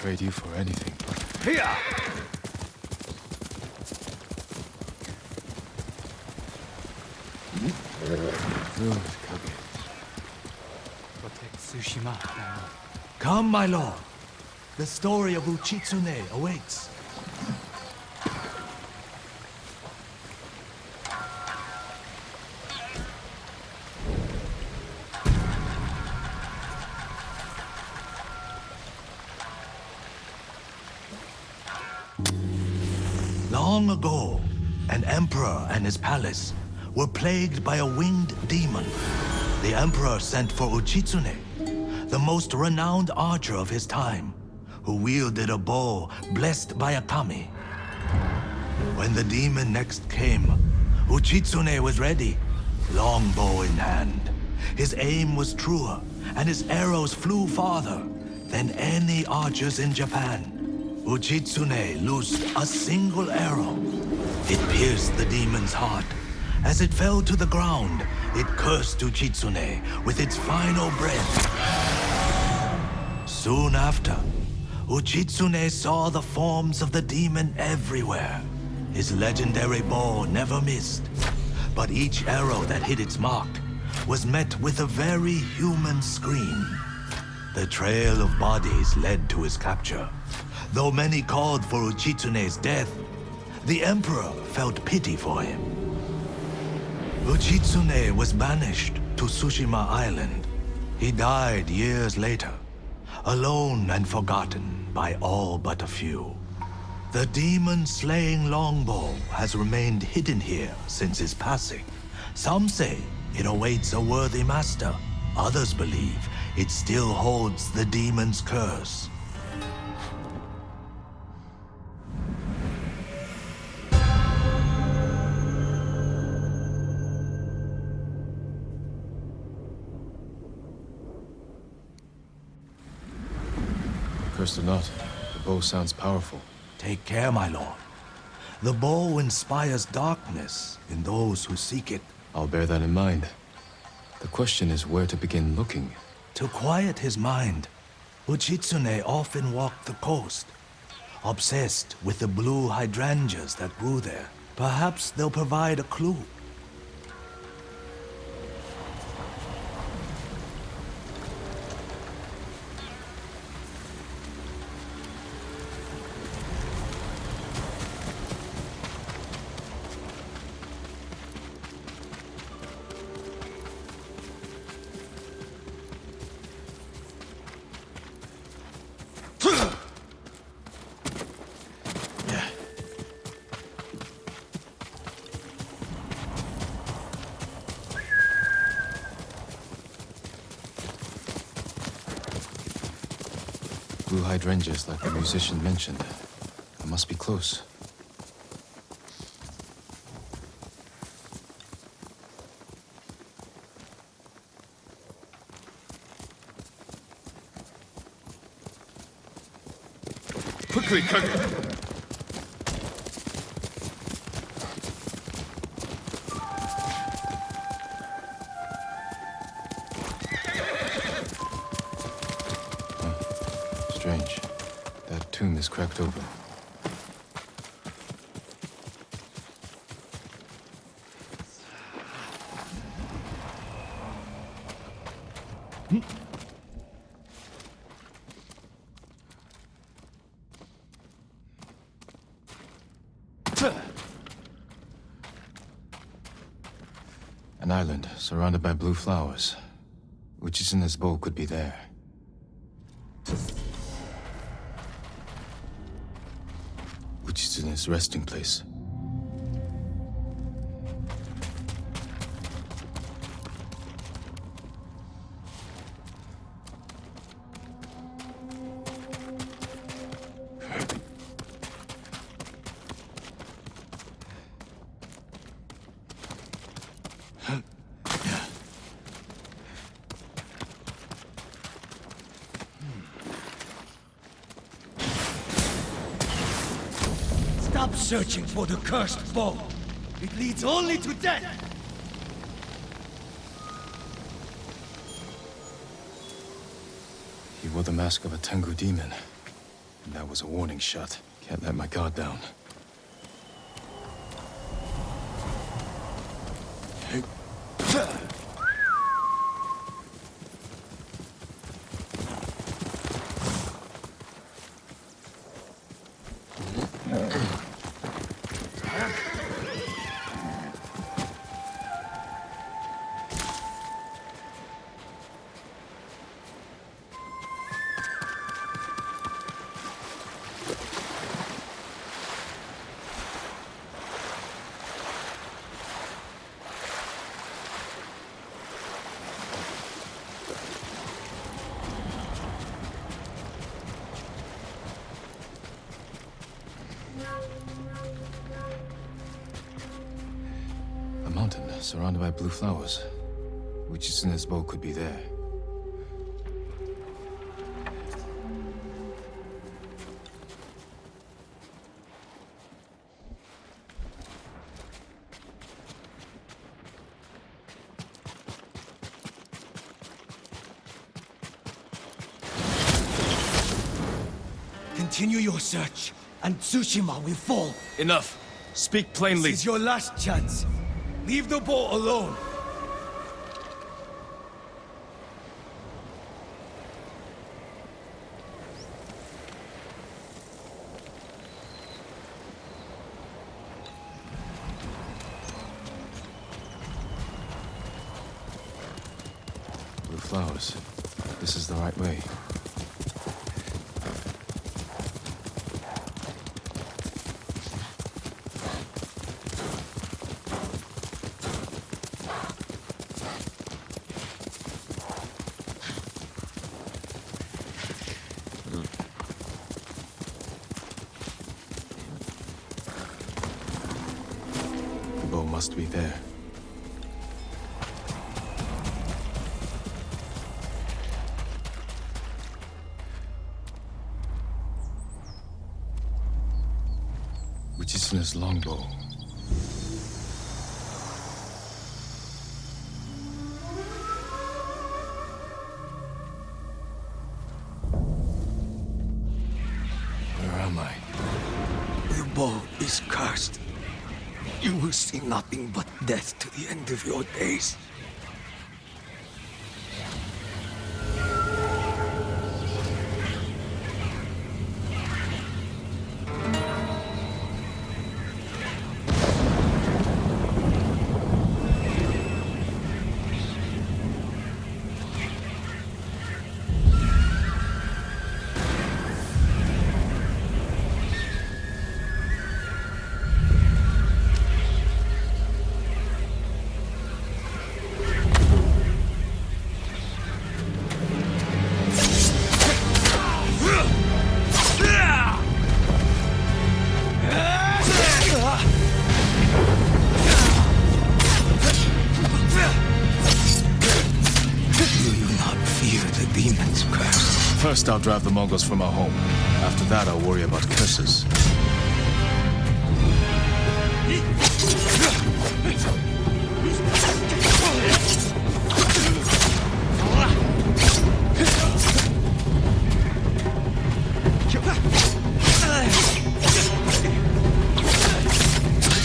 trade you for anything. Here! Good, Kage. Protect Tsushima now. Come, my lord. The story of Uchitsune awaits. Long ago, an emperor and his palace were plagued by a winged demon. The emperor sent for Uchitsune, the most renowned archer of his time, who wielded a bow blessed by a kami. When the demon next came, Uchitsune was ready, longbow in hand. His aim was truer, and his arrows flew farther than any archers in Japan. Uchitsune loosed a single arrow. It pierced the demon's heart. As it fell to the ground, it cursed Uchitsune with its final breath. Soon after, Uchitsune saw the forms of the demon everywhere. His legendary bow never missed, but each arrow that hit its mark was met with a very human scream. The trail of bodies led to his capture. Though many called for Uchitsune's death, the emperor felt pity for him. Uchitsune was banished to Tsushima Island. He died years later, alone and forgotten by all but a few. The demon-slaying longbow has remained hidden here since his passing. Some say it awaits a worthy master. Others believe it still holds the demon's curse. Cursed or not, the bow sounds powerful. Take care, my lord. The bow inspires darkness in those who seek it. I'll bear that in mind. The question is where to begin looking. To quiet his mind, Uchitsune often walked the coast, obsessed with the blue hydrangeas that grew there. Perhaps they'll provide a clue. Blue hydrangeas like the musician mentioned. I must be close. Quickly, Kage! Strange. That tomb is cracked open. An island surrounded by blue flowers. Uchitsune's bow could be there. Uchitsune's resting place. Stop searching for the cursed bow. It leads only to death. He wore the mask of a Tengu demon. That was a warning shot. Can't let my guard down. A mountain surrounded by blue flowers. Which is in this boat could be there. Continue your search, and Tsushima will fall. Enough! Speak plainly! This is your last chance. Leave the boat alone. Blue flowers. This is the right way. The boat must be there. Which is in his longbow. Where am I? The bow is cursed. You will see nothing but death to the end of your days. First, I'll drive the Mongols from our home. After that, I'll worry about curses.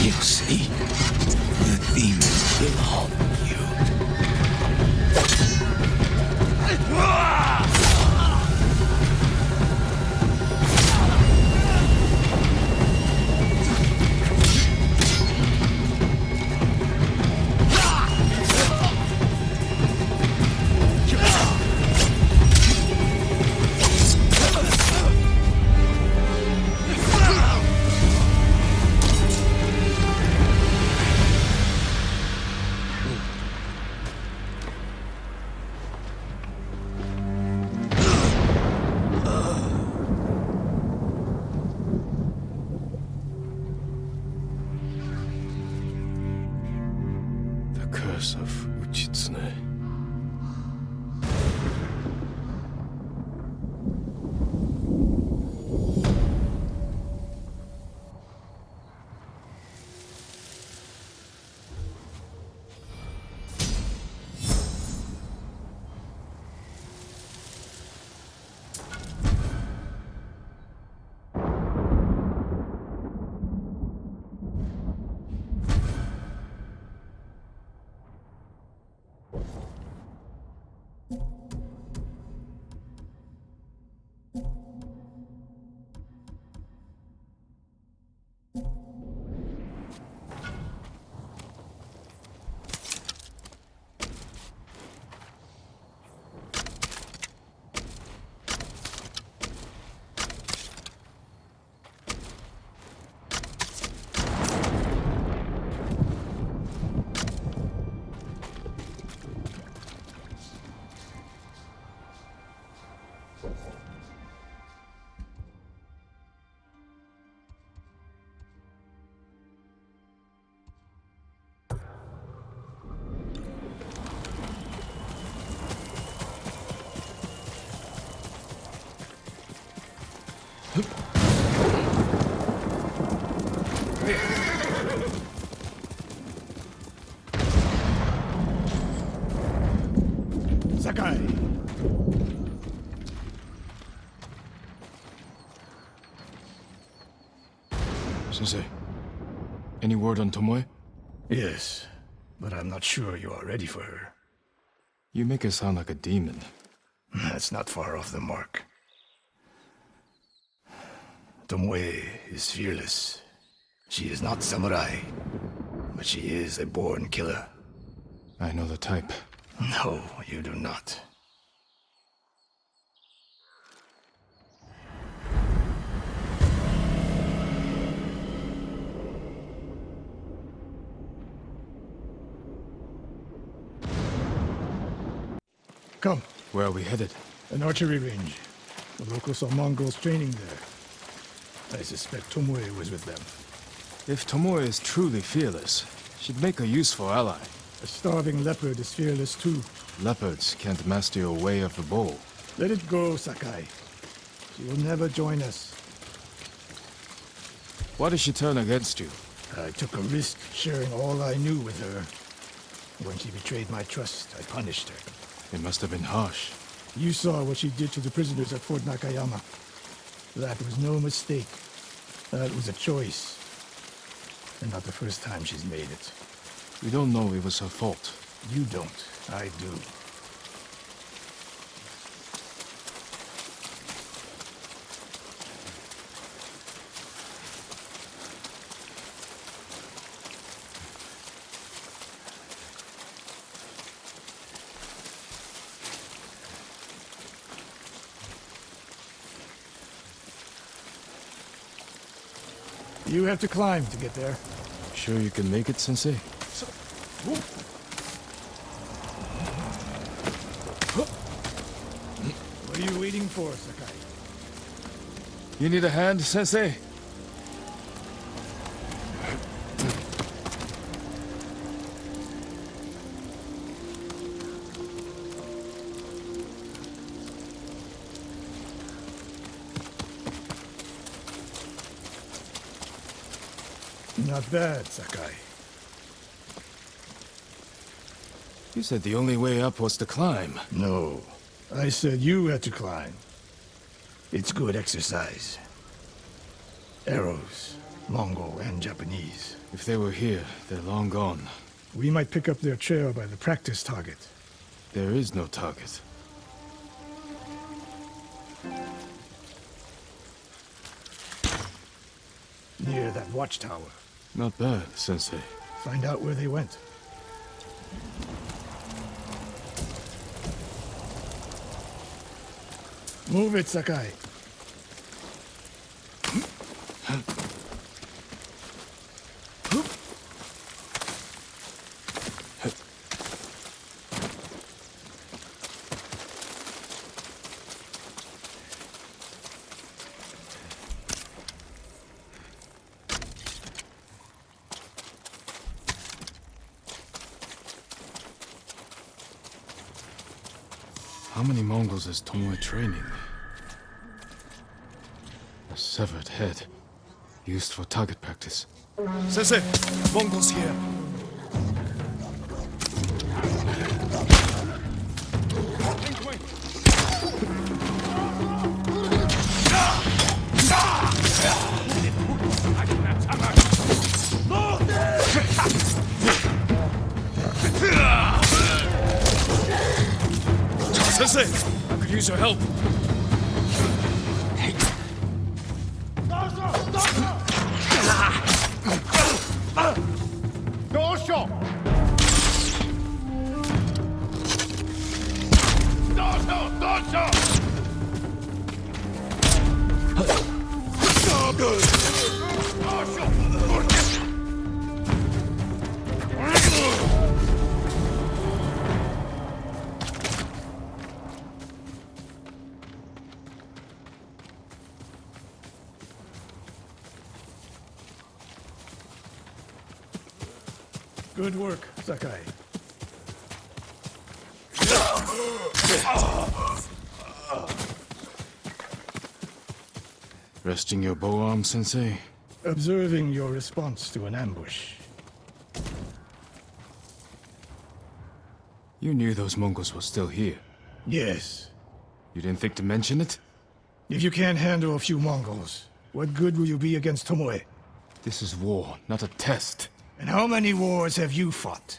You see, the demons will haunt you. Sakai! Sensei, any word on Tomoe? Yes, but I'm not sure you are ready for her. You make her sound like a demon. That's not far off the mark. Tomoe is fearless. She is not samurai, but she is a born killer. I know the type. No, you do not. Come, Where are we headed? an archery range. The locals saw Mongols training there. I suspect Tomoe was with them. If Tomoe is truly fearless, she'd make a useful ally. A starving leopard is fearless too. Leopards can't master your way of the bow. Let it go, Sakai. She will never join us. Why did she turn against you? I took a risk sharing all I knew with her. When she betrayed my trust, I punished her. It must have been harsh. You saw what she did to the prisoners at Fort Nakayama. That was no mistake. That was a choice. And not the first time she's made it. We don't know it was her fault. You don't. I do. You have to climb to get there. Sure you can make it, Sensei? What are you waiting for, Sakai? You need a hand, Sensei? Not bad, Sakai. You said the only way up was to climb. No. I said you had to climb. It's good exercise. Arrows, Mongol and Japanese. If they were here, they're long gone. We might pick up their trail by the practice target. There is no target. Near that watchtower. Not bad, Sensei. Find out where they went. Move it, Sakai. How many Mongols is Tomoe training? A severed head, used for target practice. Sensei, Mongols here. Sensei, I could use your help. Good work, Sakai. Resting your bow arm, Sensei? Observing your response to an ambush. You knew those Mongols were still here. Yes. You didn't think to mention it? If you can't handle a few Mongols, what good will you be against Tomoe? This is war, not a test. And how many wars have you fought?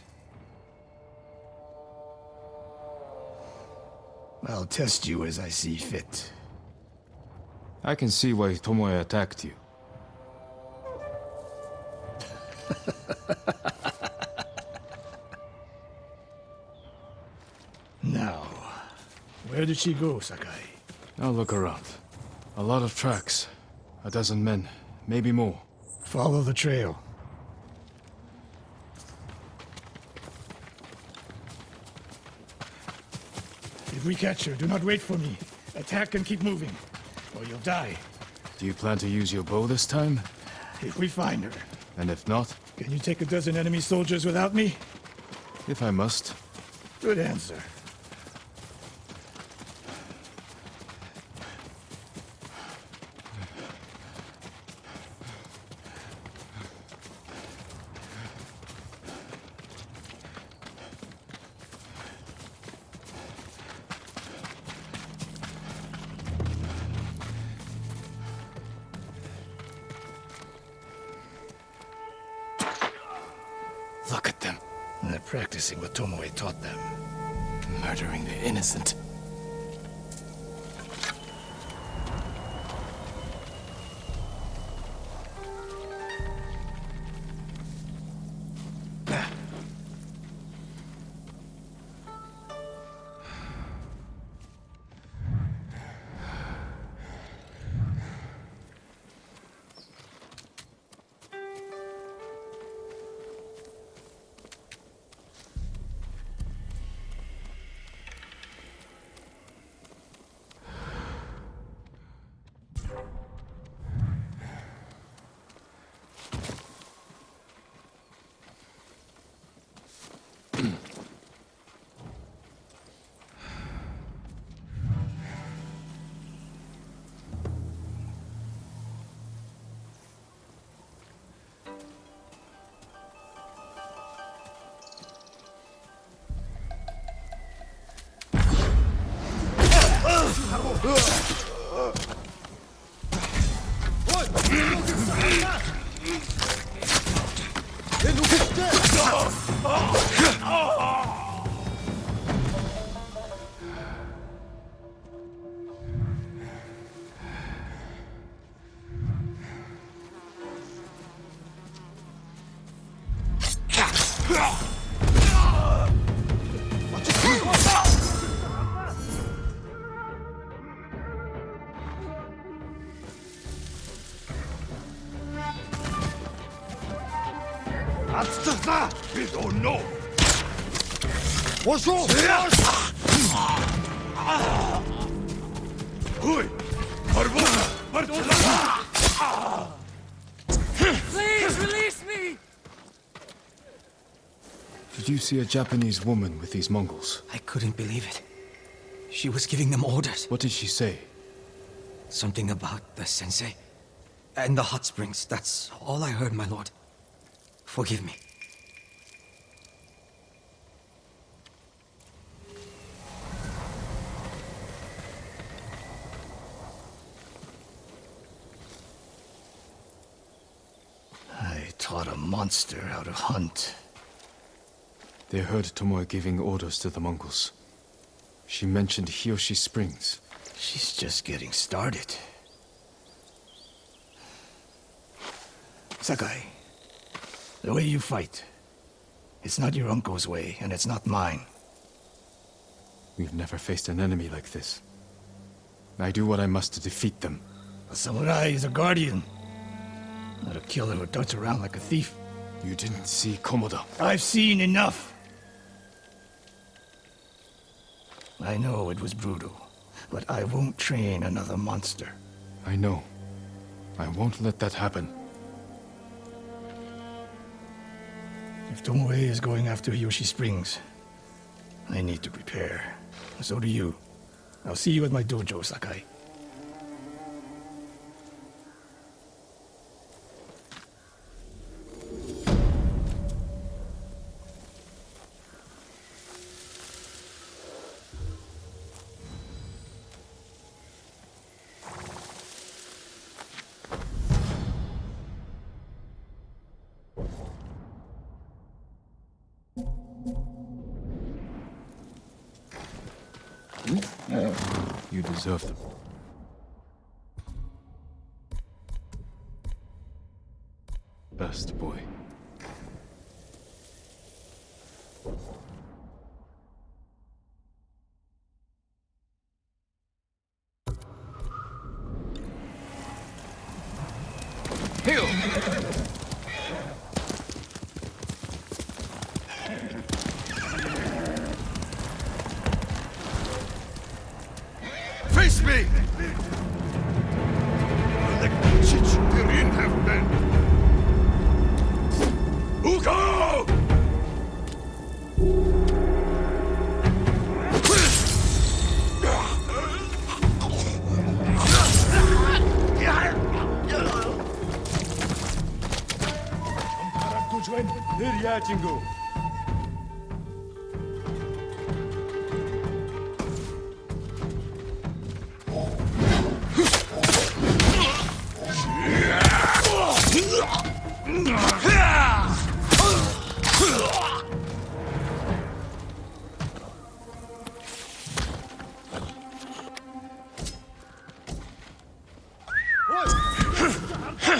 I'll test you as I see fit. I can see why Tomoe attacked you. Now, where did she go, Sakai? I'll look around. A lot of tracks. A dozen men, maybe more. Follow the trail. If we catch her, do not wait for me. Attack and keep moving, or you'll die. Do you plan to use your bow this time? If we find her. And if not? Can you take a dozen enemy soldiers without me? If I must. Good answer. Look at them. They're practicing what Tomoe taught them. Murdering the innocent. We don't know. What's wrong? Please release me! Did you see a Japanese woman with these Mongols? I couldn't believe it. She was giving them orders. What did she say? Something about the sensei and the hot springs. That's all I heard, my lord. Forgive me. I taught a monster how to hunt. They heard Tomoe giving orders to the Mongols. She mentioned Hiyoshi Springs. She's just getting started. Sakai, the way you fight, it's not your uncle's way, and it's not mine. We've never faced an enemy like this. I do what I must to defeat them. A samurai is a guardian, not a killer who darts around like a thief. You didn't see Komoda. I've seen enough. I know it was brutal, but I won't train another monster. I know. I won't let that happen. If Tomoe is going after Yoshi Springs, I need to prepare. So do you. I'll see you at my dojo, Sakai. You deserve them. Best boy. Heal! Face me! The Chichirin have been. Uko!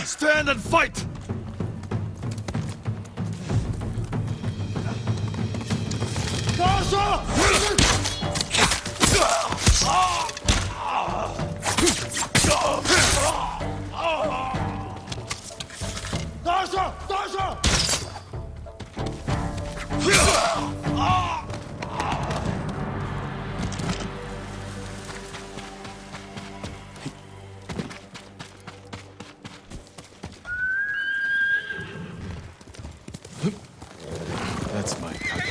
Stand and fight! That's my cut.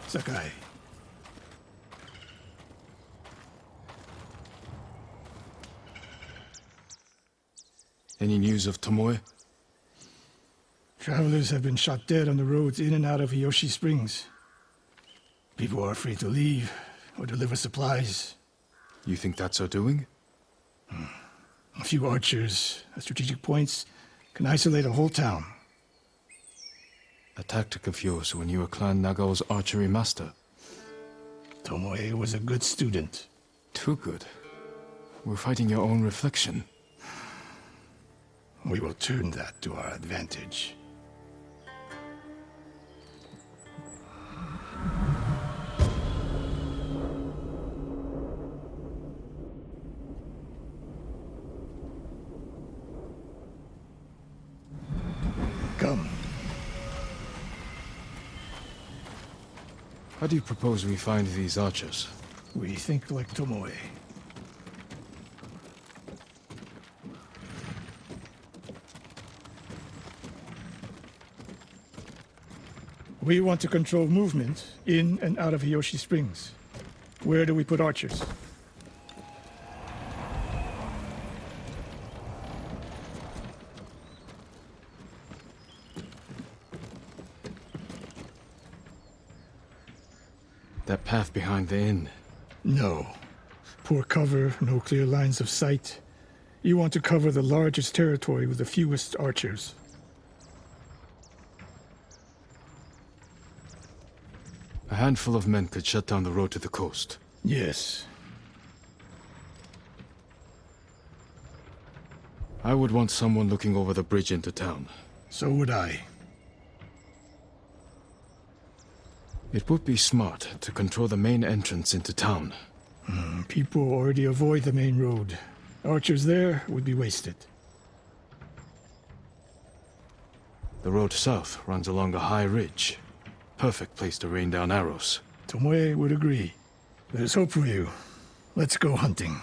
Sakai. Any news of Tomoe? Travelers have been shot dead on the roads in and out of Yoshi Springs. People are afraid to leave or deliver supplies. You think that's her doing? A few archers at strategic points can isolate a whole town. A tactic of yours when you were Clan Nagao's archery master. Tomoe was a good student. Too good. We're fighting your own reflection. We will turn that to our advantage. Come. How do you propose we find these archers? We think like Tomoe. We want to control movement in and out of Yoshi Springs. Where do we put archers? That path behind the inn. No. Poor cover, no clear lines of sight. You want to cover the largest territory with the fewest archers. A handful of men could shut down the road to the coast. Yes. I would want someone looking over the bridge into town. So would I. It would be smart to control the main entrance into town. People already avoid the main road. Archers there would be wasted. The road south runs along a high ridge. Perfect place to rain down arrows. Tomoe would agree. There's hope for you. Let's go hunting.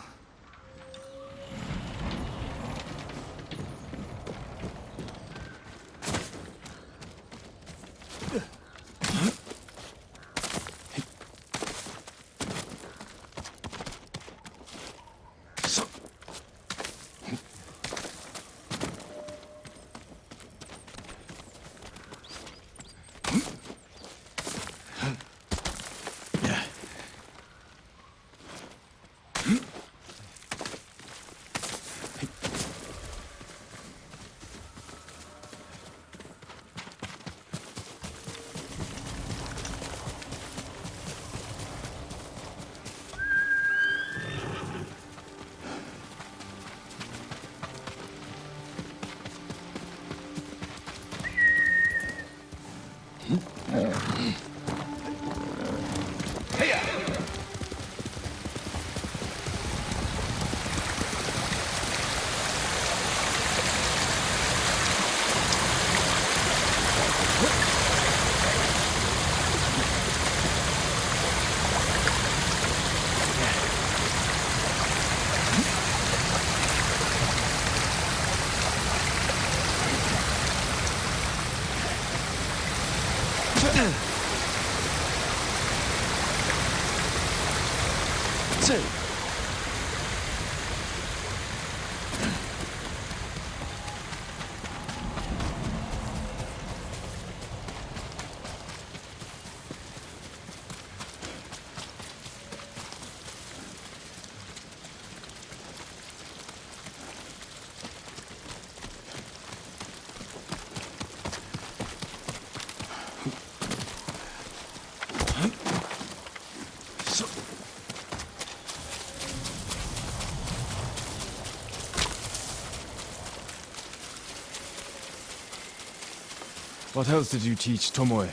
What else did you teach Tomoe?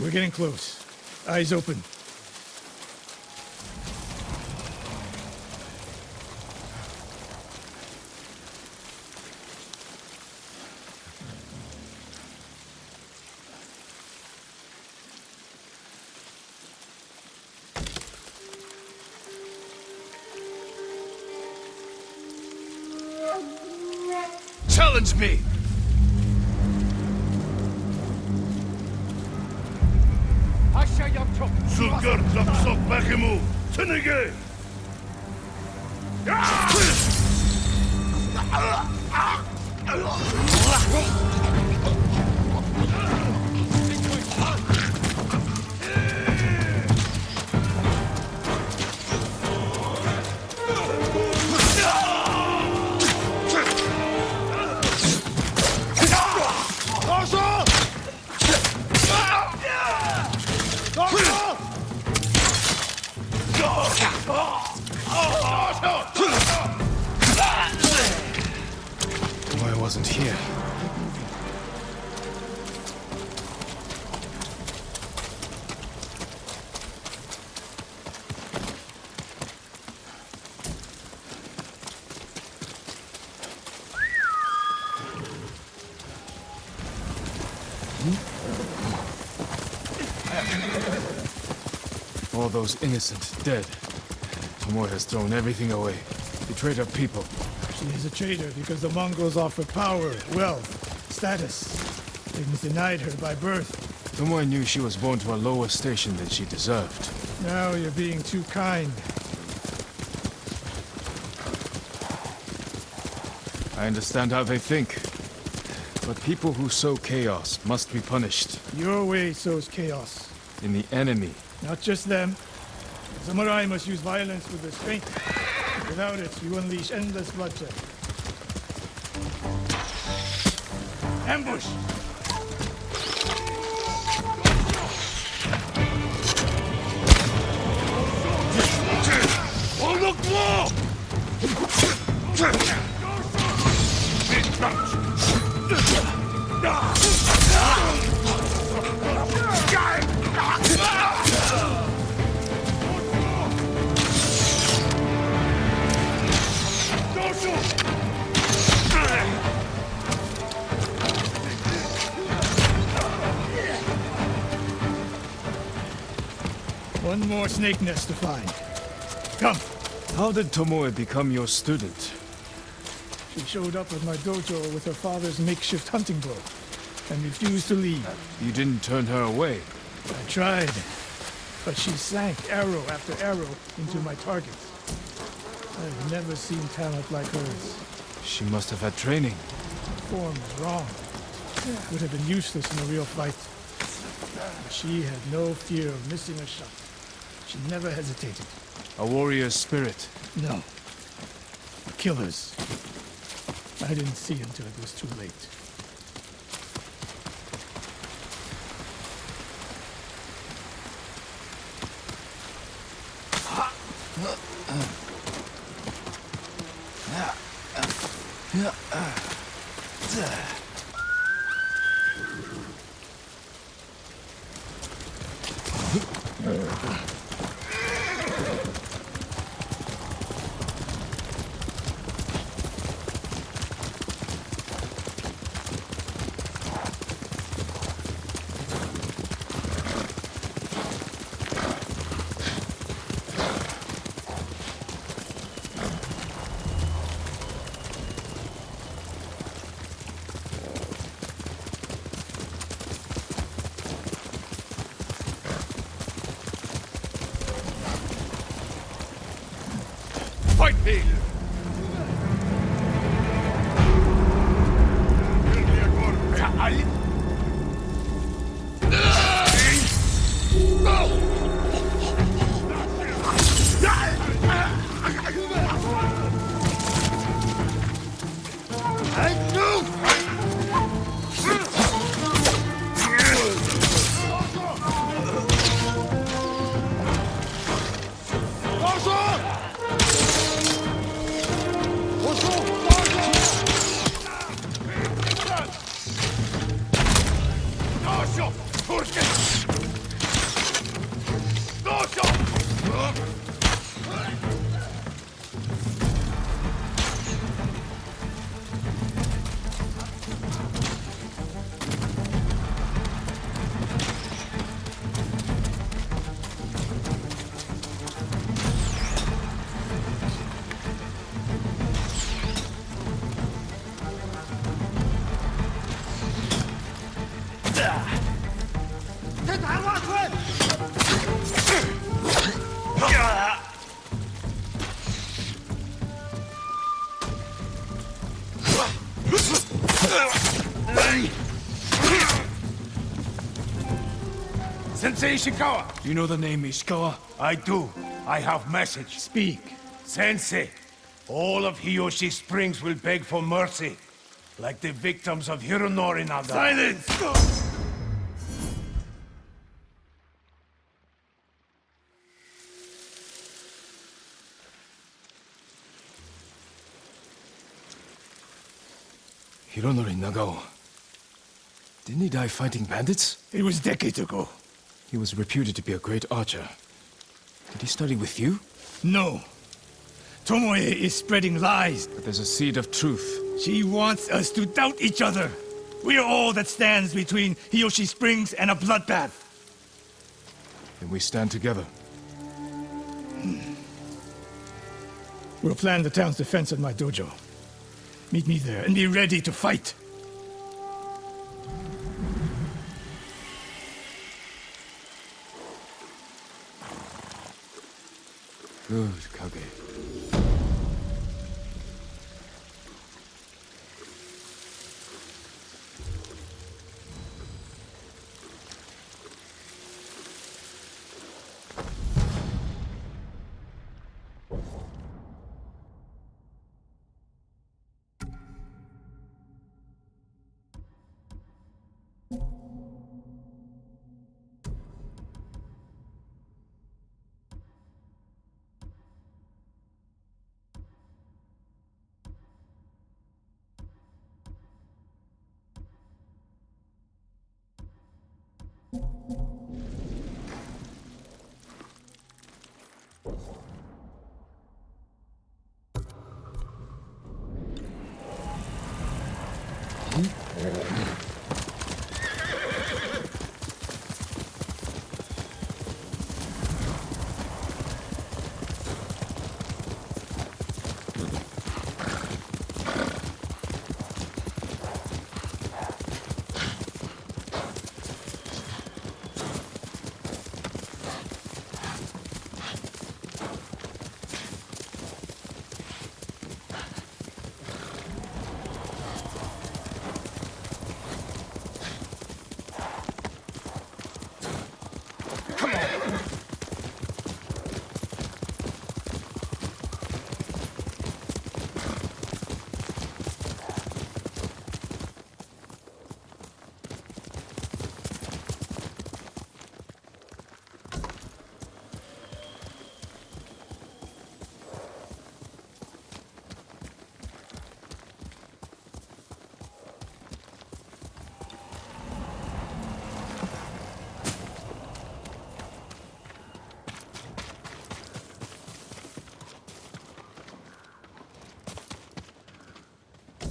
We're getting close. Eyes open. Challenge me! Zulgar lapsop bakimu! Tınıge! Tomoe wasn't here. All those innocent dead. Tomoe has thrown everything away. Betrayed her people. She is a traitor because the Mongols offer power, wealth, status. Things denied her by birth. Tomoe knew she was born to a lower station than she deserved. Now you're being too kind. I understand how they think. But people who sow chaos must be punished. Your way sows chaos. In the enemy. Not just them. Samurai must use violence with restraint. Without it, you unleash endless bloodshed. Ambush! more snake nests to find. Come. How did Tomoe become your student? She showed up at my dojo with her father's makeshift hunting bow and refused to leave. You didn't turn her away. I tried, but she sank arrow after arrow into my targets. I've never seen talent like hers. She must have had training. Her form was wrong. Would have been useless in a real fight. But she had no fear of missing a shot. She never hesitated. A warrior's spirit. No. A killer's. I didn't see until it was too late. Fight me! Sensei Ishikawa! You know the name Ishikawa? I do. I have message. Speak. Sensei, all of Hiyoshi Springs will beg for mercy, like the victims of Hironori Naga. Silence! Hironori Nagao. Didn't he die fighting bandits? It was decades ago. He was reputed to be a great archer. Did he study with you? No. Tomoe is spreading lies. But there's a seed of truth. She wants us to doubt each other. We are all that stands between Hiyoshi Springs and a bloodbath. Then we stand together. We'll plan the town's defense at my dojo. Meet me there and be ready to fight. Good, Kage.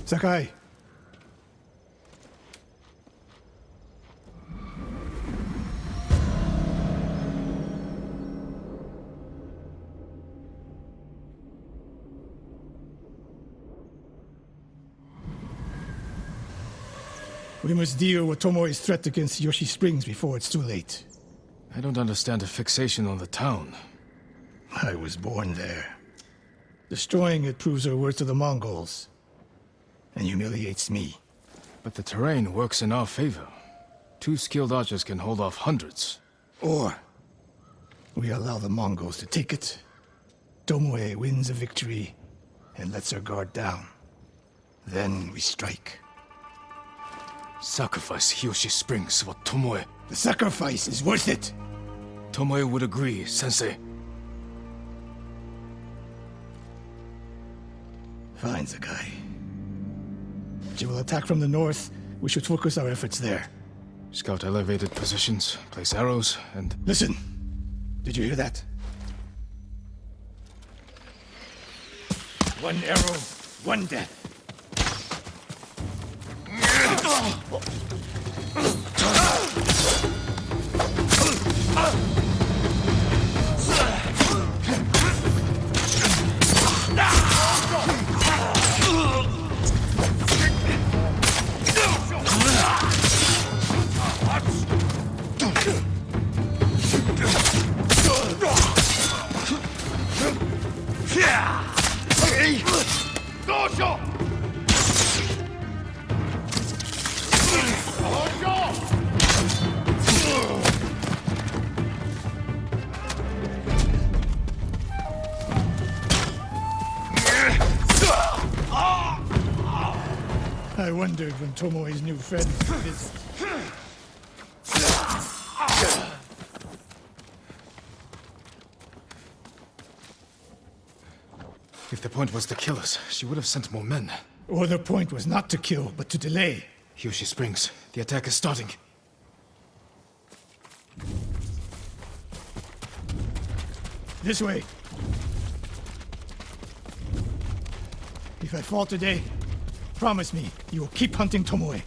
Sakai. We must deal with Tomoe's threat against Yoshi Springs before it's too late. I don't understand a fixation on the town. I was born there. Destroying it proves our worth to the Mongols. And humiliates me. But the terrain works in our favor. 2 skilled archers can hold off hundreds. Or we allow the Mongols to take it. Tomoe wins a victory and lets her guard down. Then we strike. Sacrifice Hiyoshi Springs for Tomoe. The sacrifice is worth it. Tomoe would agree, Sensei. Fine, Sakai. She will attack from the north. We should focus our efforts there. Scout elevated positions, place arrows, and... Listen! Did you hear that? One arrow, one death. I wondered when Tomoe's new friend is... If the point was to kill us, she would have sent more men. Or the point was not to kill, but to delay. Hiyoshi Springs, the attack is starting. This way. If I fall today, promise me you will keep hunting Tomoe.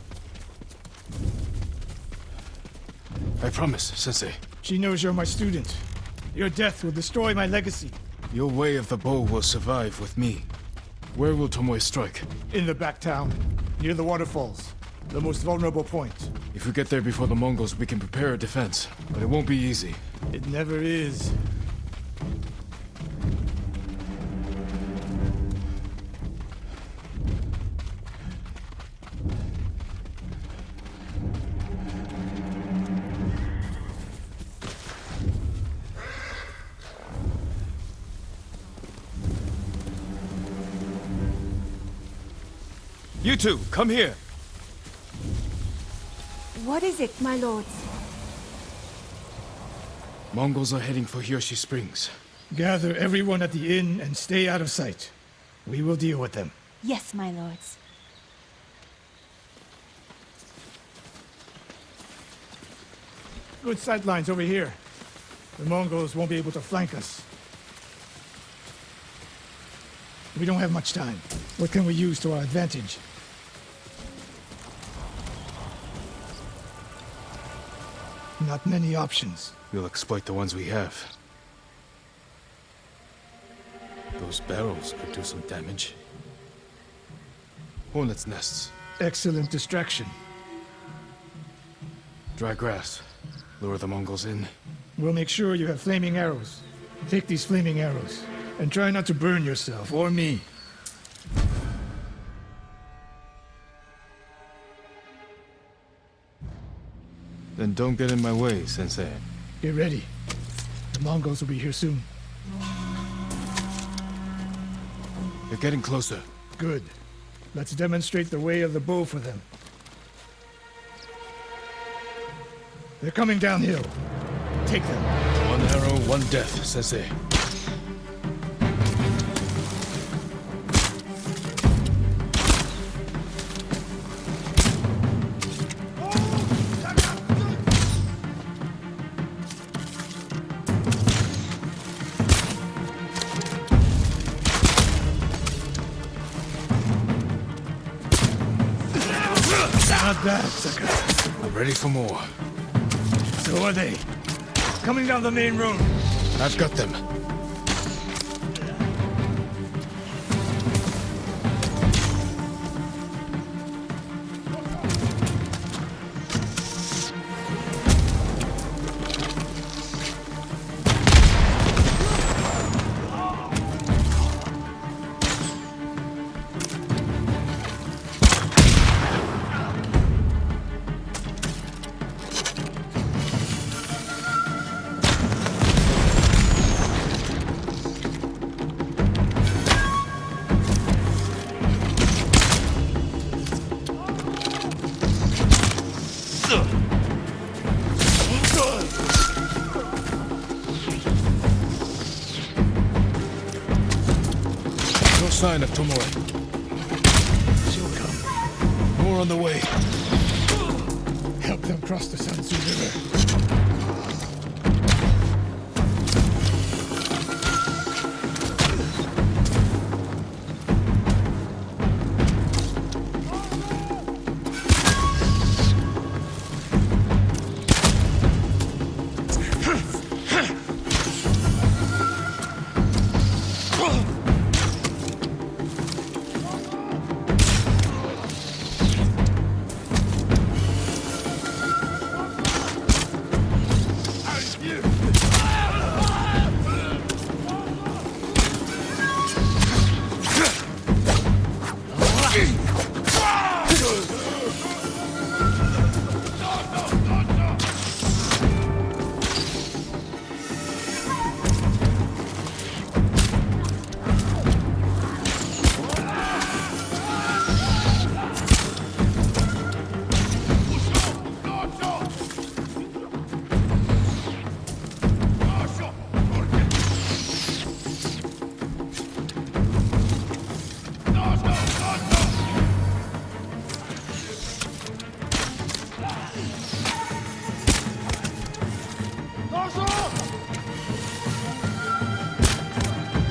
I promise, Sensei. She knows you're my student. Your death will destroy my legacy. Your way of the bow will survive with me. Where will Tomoe strike? In the back town, near the waterfalls. The most vulnerable point. If we get there before the Mongols, we can prepare a defense. But it won't be easy. It never is. You two, come here! What is it, my lords? Mongols are heading for Hiyoshi Springs. Gather everyone at the inn and stay out of sight. We will deal with them. Yes, my lords. Good sightlines over here. The Mongols won't be able to flank us. We don't have much time. What can we use to our advantage? Not many options. We'll exploit the ones we have. Those barrels could do some damage. Hornets' nests. Excellent distraction. Dry grass. Lure the Mongols in. We'll make sure you have flaming arrows. Take these flaming arrows, and try not to burn yourself or me. Then don't get in my way, Sensei. Get ready. The Mongols will be here soon. They're getting closer. Good. Let's demonstrate the way of the bow for them. They're coming downhill. Take them. One arrow, one death, Sensei. Not bad, Saka. I'm ready for more. So are they. Coming down the main road. I've got them. No sign of Tomoe. She'll come. More on the way. Help them cross the Sansu River.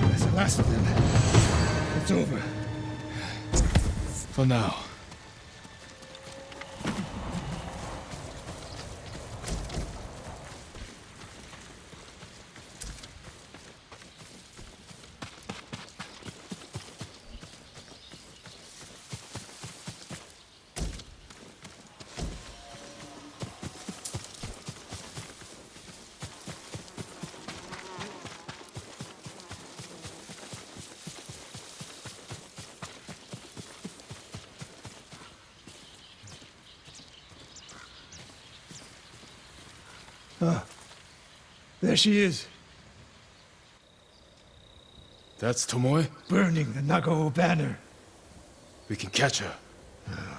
That's the last of them. It's over. For now. There she is, That's Tomoe? burning the Nagao banner. We can catch her.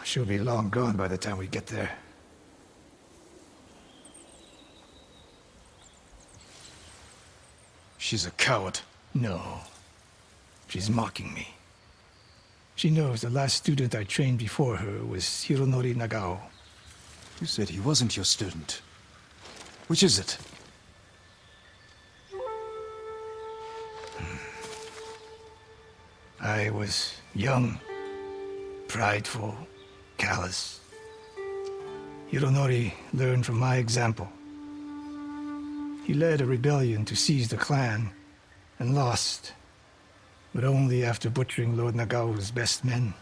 She'll be long gone by the time we get there. She's a coward. No. She's mocking me. She knows the last student I trained before her was Hironori Nagao. You said he wasn't your student. Which is it? I was young, prideful, callous. Hironori learned from my example. He led a rebellion to seize the clan, and lost, but only after butchering Lord Nagao's best men.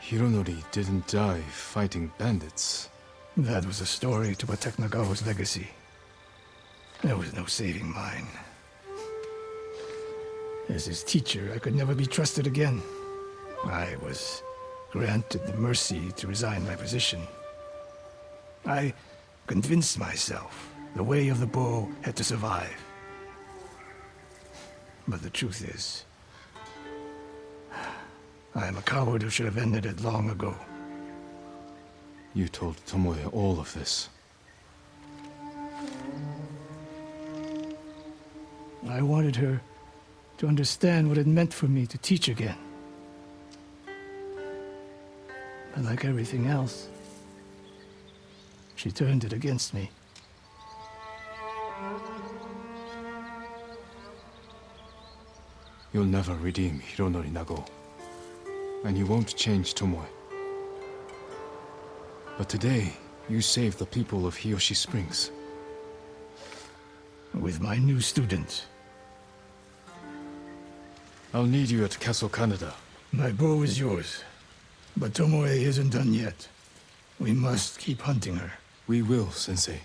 Hironori didn't die fighting bandits. That was a story to protect Nagao's legacy. There was no saving mine. As his teacher, I could never be trusted again. I was granted the mercy to resign my position. I convinced myself the way of the bow had to survive. But the truth is, I am a coward who should have ended it long ago. You told Tomoe all of this. I wanted her to understand what it meant for me to teach again. But like everything else, she turned it against me. You'll never redeem Hironori Nagao. and you won't change Tomoe. But today, you saved the people of Hiyoshi Springs. With my new student. I'll need you at Castle Canada. My bow is yours. But Tomoe isn't done yet. We must keep hunting her. We will, Sensei.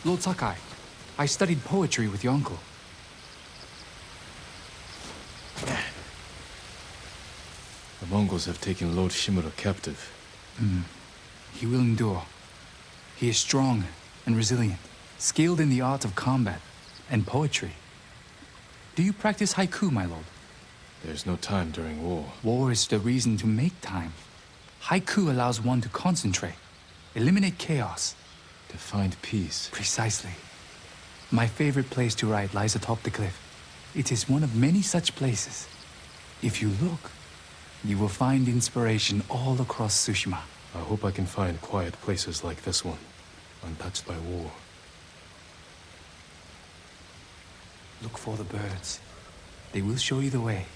Lord Sakai, I studied poetry with your uncle. The Mongols have taken Lord Shimura captive. He will endure. He is strong and resilient, skilled in the art of combat and poetry. Do you practice haiku, my lord? There's no time during war. War is the reason to make time. Haiku allows one to concentrate, eliminate chaos. To find peace. Precisely. My favorite place to write lies atop the cliff. It is one of many such places. If you look, you will find inspiration all across Tsushima. I hope I can find quiet places like this one, untouched by war. Look for the birds. They will show you the way.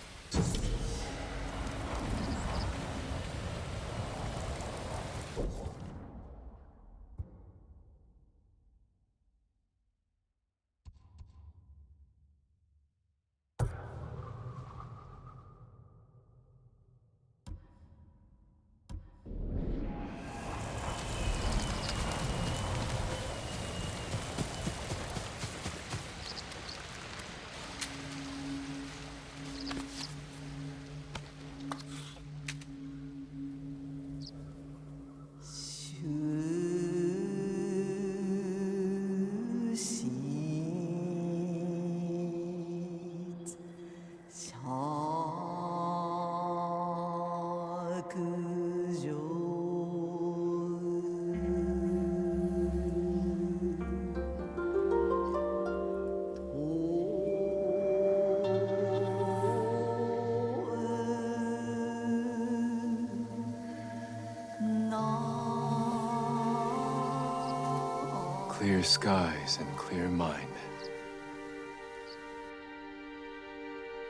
Clear skies and clear mind.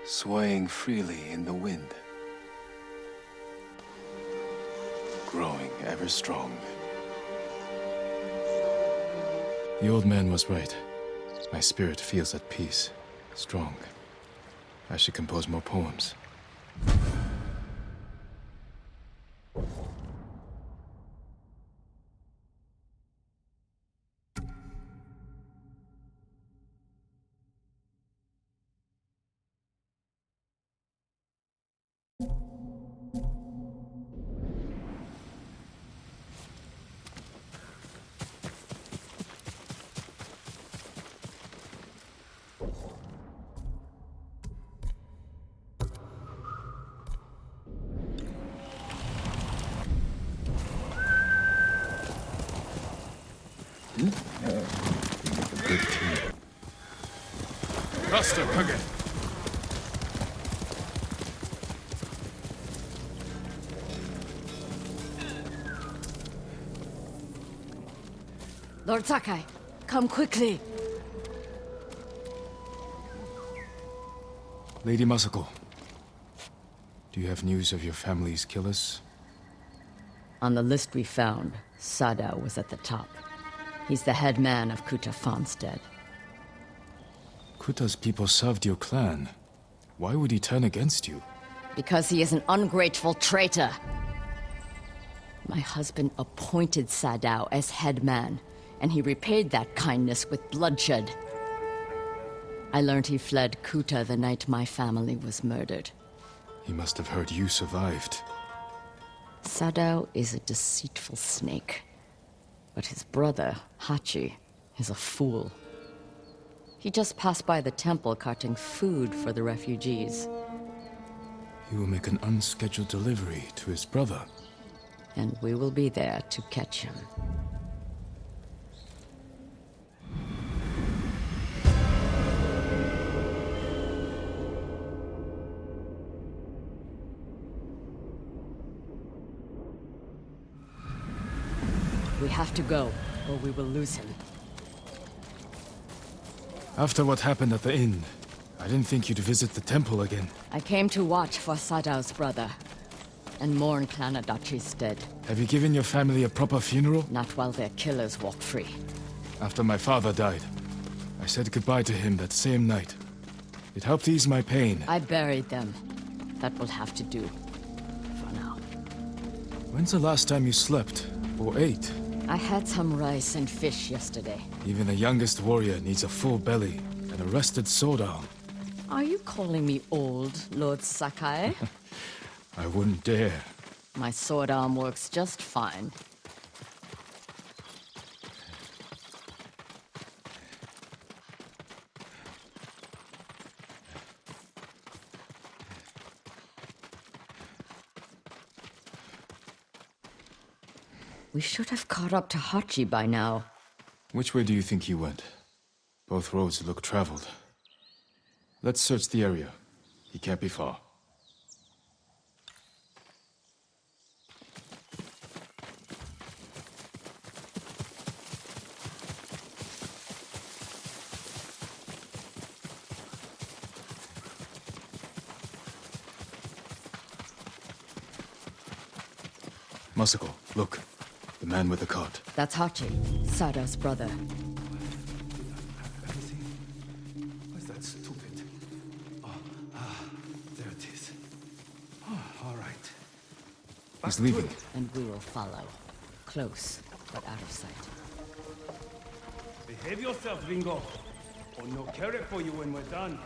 Swaying freely in the wind. Growing ever strong. The old man was right. My spirit feels at peace, strong. I should compose more poems. Good team. Faster, Kage. Lord Sakai, come quickly. Lady Masako, do you have news of your family's killers? On the list we found, Sadao was at the top. He's the head man of Kuta Farmstead. Kuta's people served your clan. Why would he turn against you? Because he is an ungrateful traitor. My husband appointed Sadao as head man, and he repaid that kindness with bloodshed. I learned he fled Kuta the night my family was murdered. He must have heard you survived. Sadao is a deceitful snake. But his brother, Hachi, is a fool. He just passed by the temple carting food for the refugees. He will make an unscheduled delivery to his brother. And we will be there to catch him. We have to go, or we will lose him. After what happened at the inn, I didn't think you'd visit the temple again. I came to watch for Sadao's brother, and mourn Clan Adachi's dead. Have you given your family a proper funeral? Not while their killers walk free. After my father died, I said goodbye to him that same night. It helped ease my pain. I buried them. That will have to do. For now. When's the last time you slept? Or ate? I had some rice and fish yesterday. Even the youngest warrior needs a full belly and a rested sword arm. Are you calling me old, Lord Sakai? I wouldn't dare. My sword arm works just fine. We should have caught up to Hachi by now. Which way do you think he went? Both roads look traveled. Let's search the area. He can't be far. Masako, look. The man with the cart. That's Hachi, Sadao's brother. What's that stupid? There it is. All right. He's leaving. And we will follow. Close, but out of sight. Behave yourself, Ringo. Or no carrot for you when we're done.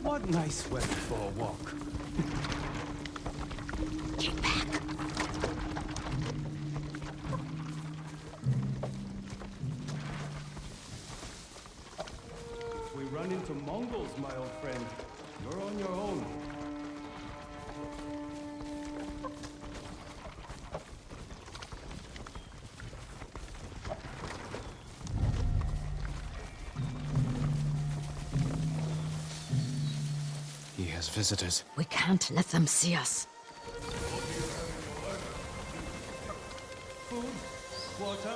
What nice weather for a walk. Get back! If we run into Mongols, my old friend, you're on your own. has visitors. We can't let them see us. Food? Water?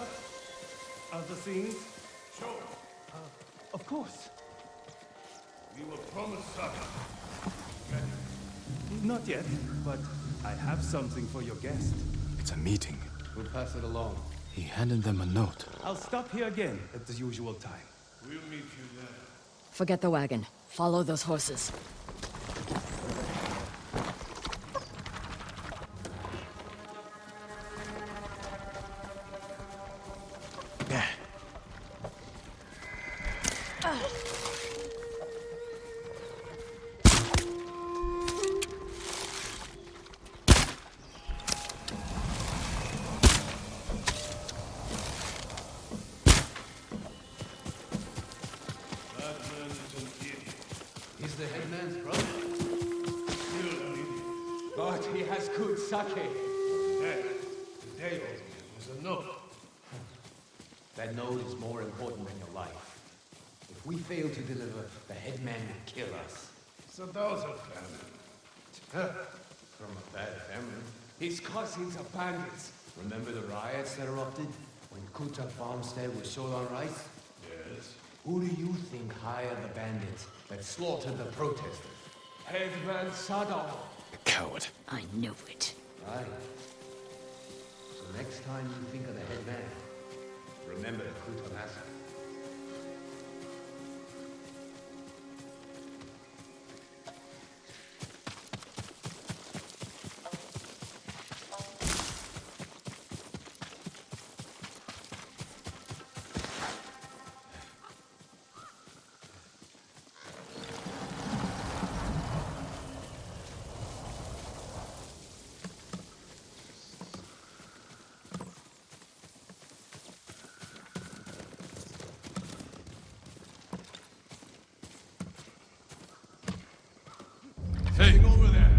Other things? Sure. Of course. We were promised such. Not yet, but I have something for your guest. It's a meeting. We'll pass it along. He handed them a note. I'll stop here again at the usual time. We'll meet you there. Forget the wagon. Follow those horses. He's the headman's brother. But he has good sake. Today was a note. That note is more important than your life. If we fail to deliver, the headman will kill us. So those are family. From a bad family. His cousins are bandits. Remember the riots that erupted? When Kuta farmstead was sold on rice? Yes. Who do you think hired the bandits that slaughtered the protesters? Headman Sadao. A coward. I knew it. Right. So next time you think of the headman, remember the Kuta massacre. Hey! Over there.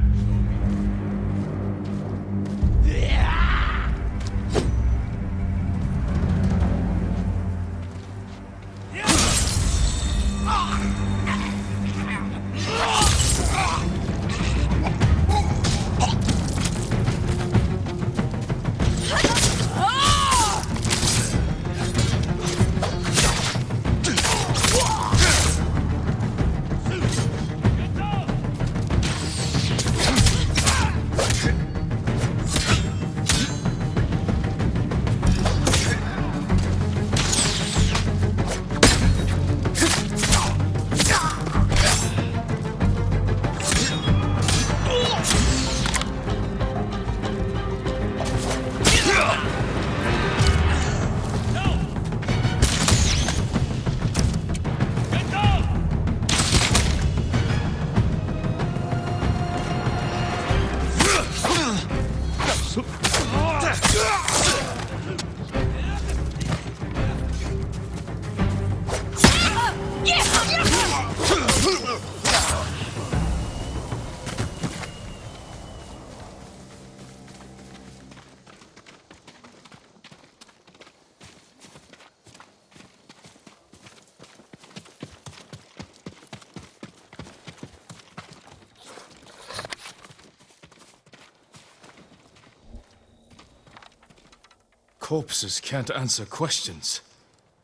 Corpses can't answer questions.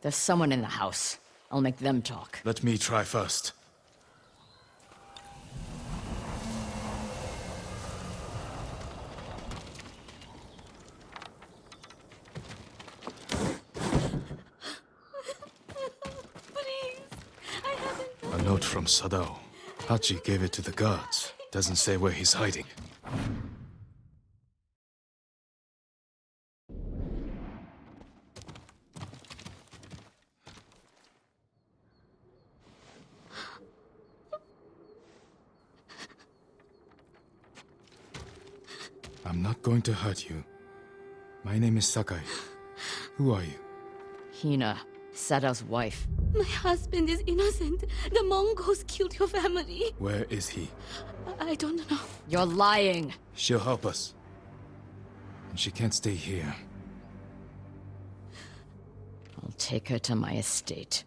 There's someone in the house. I'll make them talk. Let me try first. Please. I haven't... A note from Sadao. Hachi gave it to the guards. Doesn't say where he's hiding. I'm not going to hurt you. My name is Sakai. Who are you? Hina, Sadao's wife. My husband is innocent. The Mongols killed your family. Where is he? I don't know. You're lying. She'll help us. And she can't stay here. I'll take her to my estate.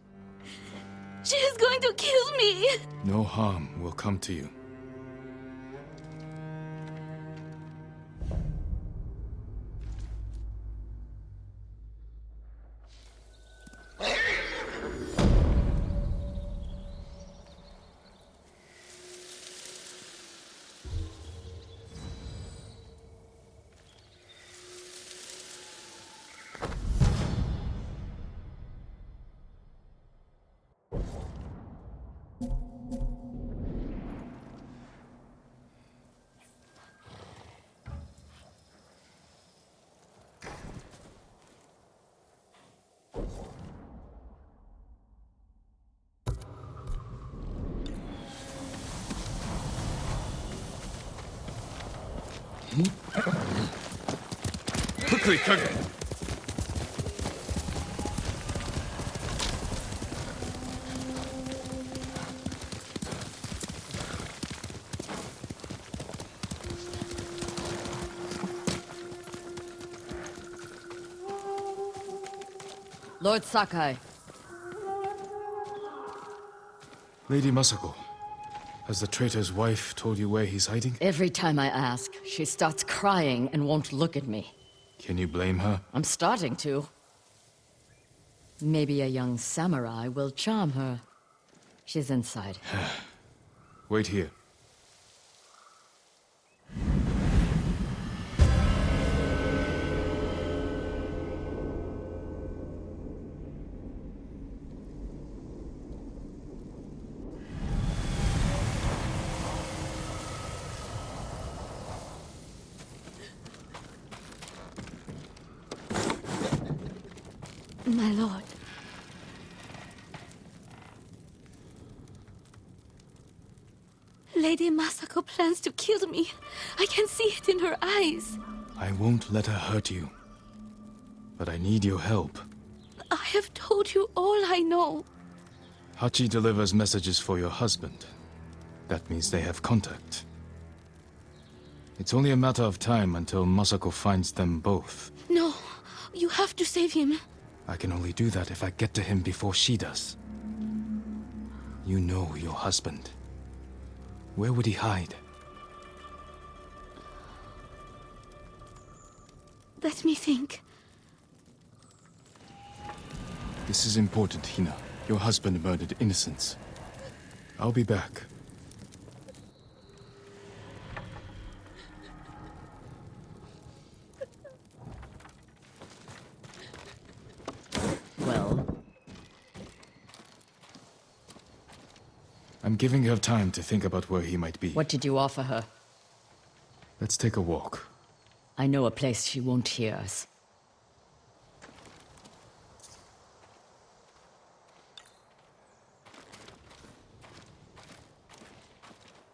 She is going to kill me. No harm will come to you. Quickly, Kage! Lord Sakai, Lady Masako, has the traitor's wife told you where he's hiding? every time I ask, she starts crying and won't look at me. Can you blame her? I'm starting to. Maybe a young samurai will charm her. She's inside. Wait here. My lord. Lady Masako plans to kill me. I can see it in her eyes. I won't let her hurt you. But I need your help. I have told you all I know. Hachi delivers messages for your husband. That means they have contact. It's only a matter of time until Masako finds them both. No, you have to save him. I can only do that if I get to him before she does. You know your husband. Where would he hide? Let me think. This is important, Hina. Your husband murdered innocents. I'll be back. Well, I'm giving her time to think about where he might be. what did you offer her? Let's take a walk. I know a place she won't hear us.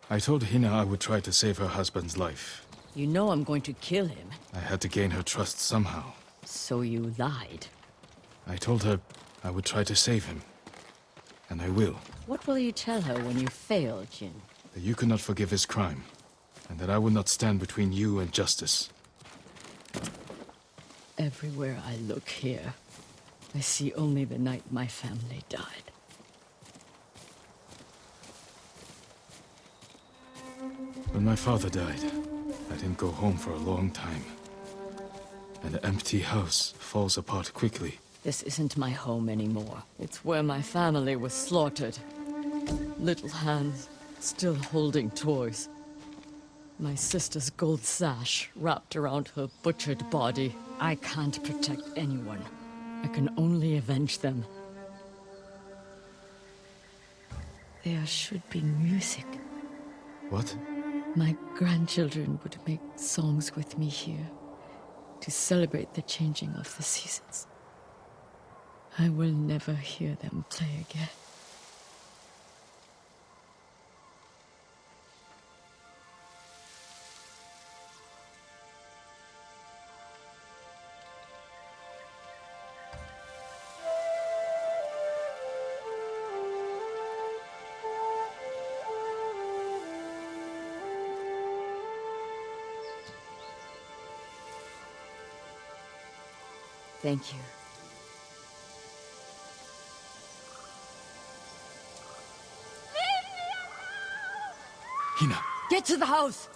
I told Hina I would try to save her husband's life. You know I'm going to kill him, I had to gain her trust somehow. so you lied. I told her I would try to save him. And I will. What will you tell her when you fail, Jin? That you could not forgive his crime. And that I would not stand between you and justice. Everywhere I look here, I see only the night my family died. When my father died, I didn't go home for a long time. An empty house falls apart quickly. This isn't my home anymore. It's where my family was slaughtered. Little hands, still holding toys. My sister's gold sash wrapped around her butchered body. I can't protect anyone. I can only avenge them. There should be music. What? My grandchildren would make songs with me here to celebrate the changing of the seasons. I will never hear them play again. Thank you. Hina! Get to the house!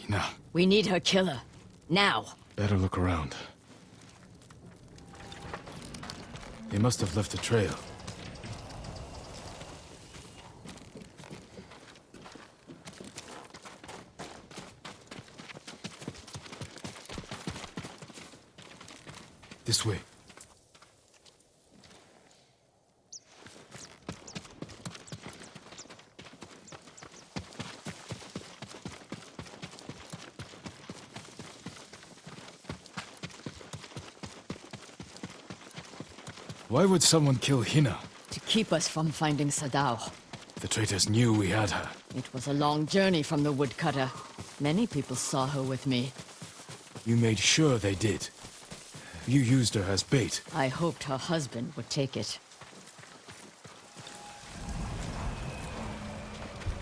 Hina. We need her killer. Now. Better look around. They must have left a trail. This way. Why would someone kill Hina? To keep us from finding Sadao. The traitors knew we had her. It was a long journey from the woodcutter. Many people saw her with me. You made sure they did. You used her as bait. I hoped her husband would take it.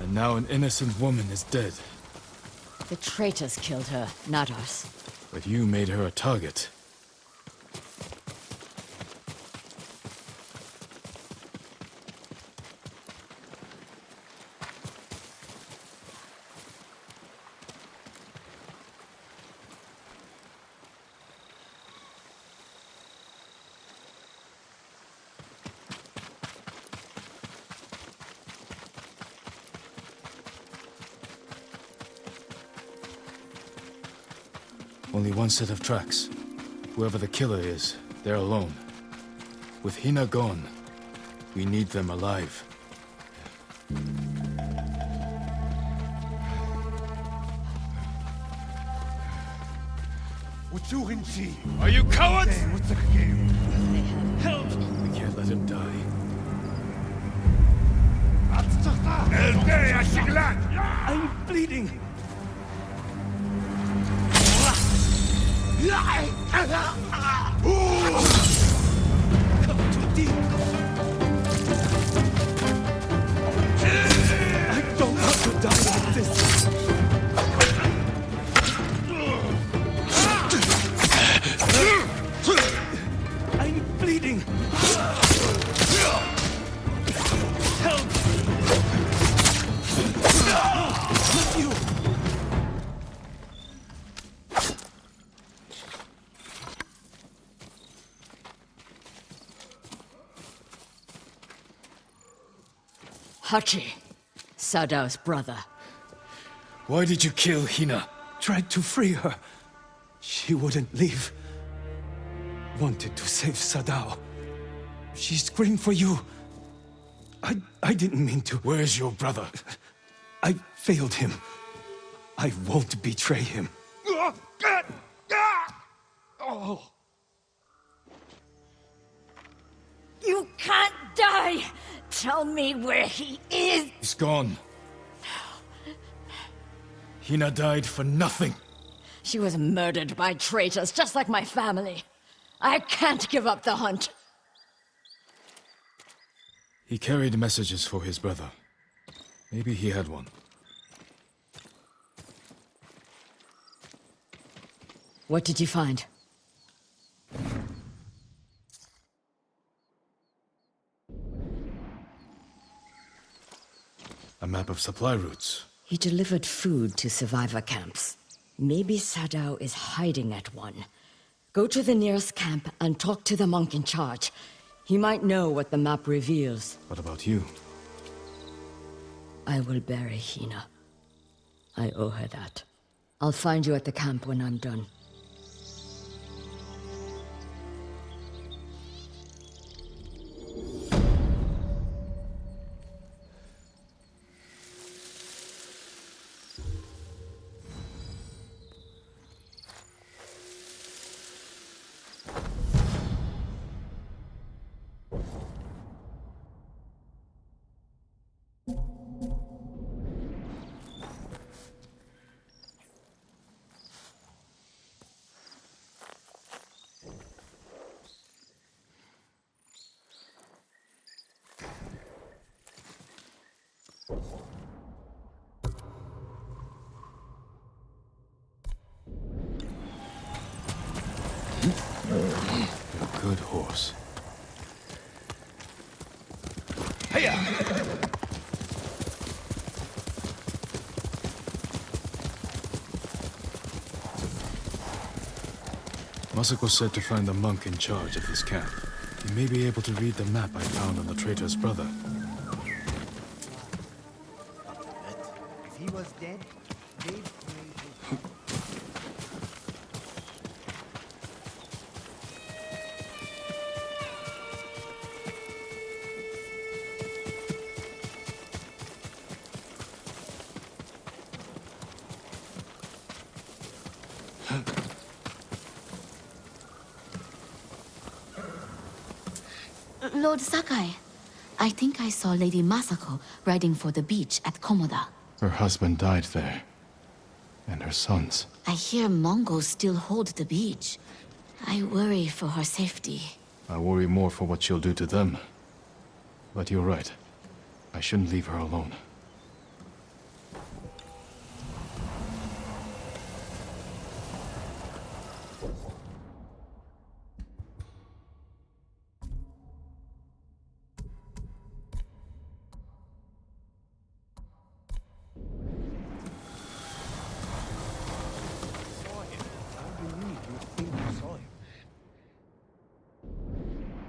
And now an innocent woman is dead. The traitors killed her, not us. But you made her a target. Only one set of tracks. Whoever the killer is, they're alone. With Hina gone, we need them alive. Are you cowards? Help! We can't let him die. I'm bleeding. Come too deep. I don't want to die like this. I'm bleeding. Help! Not you! Hachi, Sadao's brother. Why did you kill Hina? Tried to free her. She wouldn't leave. Wanted to save Sadao. She screamed for you. I didn't mean to. Where's your brother? I failed him. I won't betray him. Oh. You can't die! Tell me where he is! He's gone. Hina died for nothing. She was murdered by traitors, just like my family. I can't give up the hunt. He carried messages for his brother. Maybe he had one. What did you find? A map of supply routes. He delivered food to survivor camps. Maybe Sadao is hiding at one. Go to the nearest camp and talk to the monk in charge. He might know what the map reveals. What about you? I will bury Hina. I owe her that. I'll find you at the camp when I'm done. A good horse. Masako said to find the monk in charge of this camp. He may be able to read the map I found on the traitor's brother. If he was dead, they'd Lord Sakai, I think I saw Lady Masako riding for the beach at Komoda. Her husband died there. And her sons. I hear Mongols still hold the beach. I worry for her safety. I worry more for what she'll do to them. But you're right. I shouldn't leave her alone.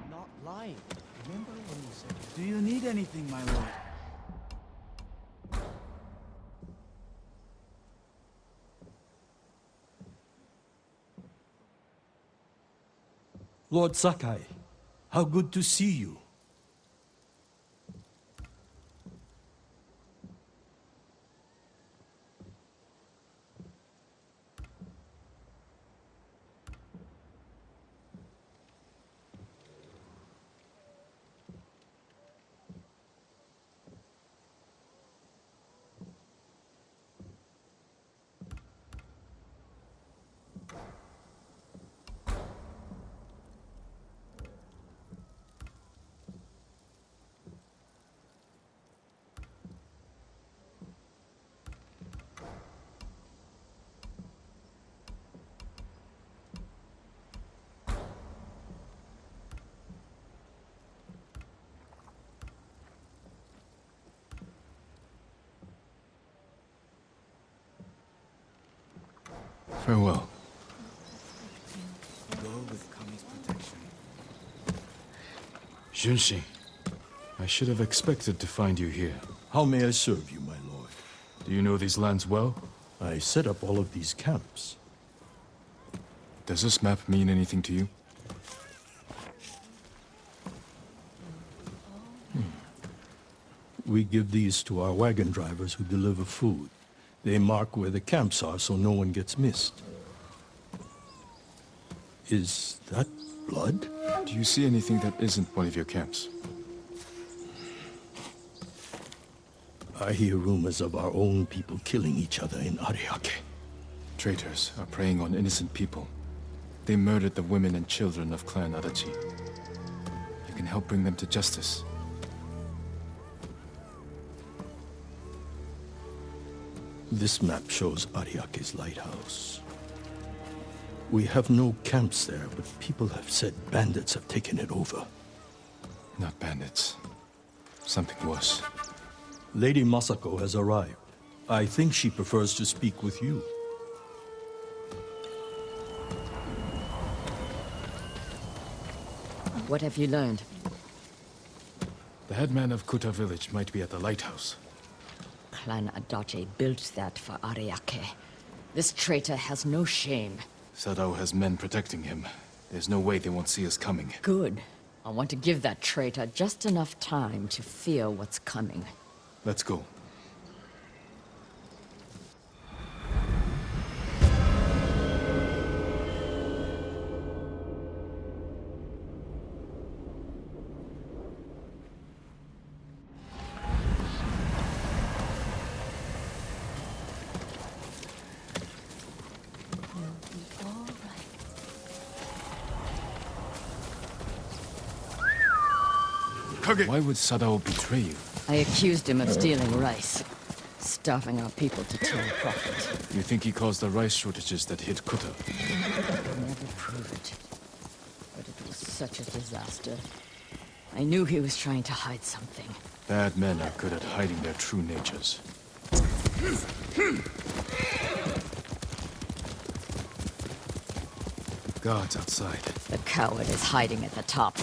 Not lying. Remember when you said... Do you need anything, my lord? Lord Sakai, how good to see you. Farewell. Go with Kami's protection. Junshi, I should have expected to find you here. How may I serve you, my lord? Do you know these lands well? I set up all of these camps. Does this map mean anything to you? We give these to our wagon drivers who deliver food. They mark where the camps are so no one gets missed. Is that blood? Do you see anything that isn't one of your camps? I hear rumors of our own people killing each other in Ariake. Traitors are preying on innocent people. They murdered the women and children of Clan Adachi. You can help bring them to justice. This map shows Ariake's lighthouse. We have no camps there, but people have said bandits have taken it over. Not bandits. Something worse. Lady Masako has arrived. I think she prefers to speak with you. What have you learned? The headman of Kuta village might be at the lighthouse. Clan Adachi built that for Ariake. This traitor has no shame. Sadao has men protecting him. There's no way they won't see us coming. Good. I want to give that traitor just enough time to fear what's coming. Let's go. Why would Sadao betray you? I accused him of stealing rice, starving our people to turn profit. You think he caused the rice shortages that hit Kuta? I'll never prove it. But it was such a disaster. I knew he was trying to hide something. Bad men are good at hiding their true natures. Guards outside. The coward is hiding at the top.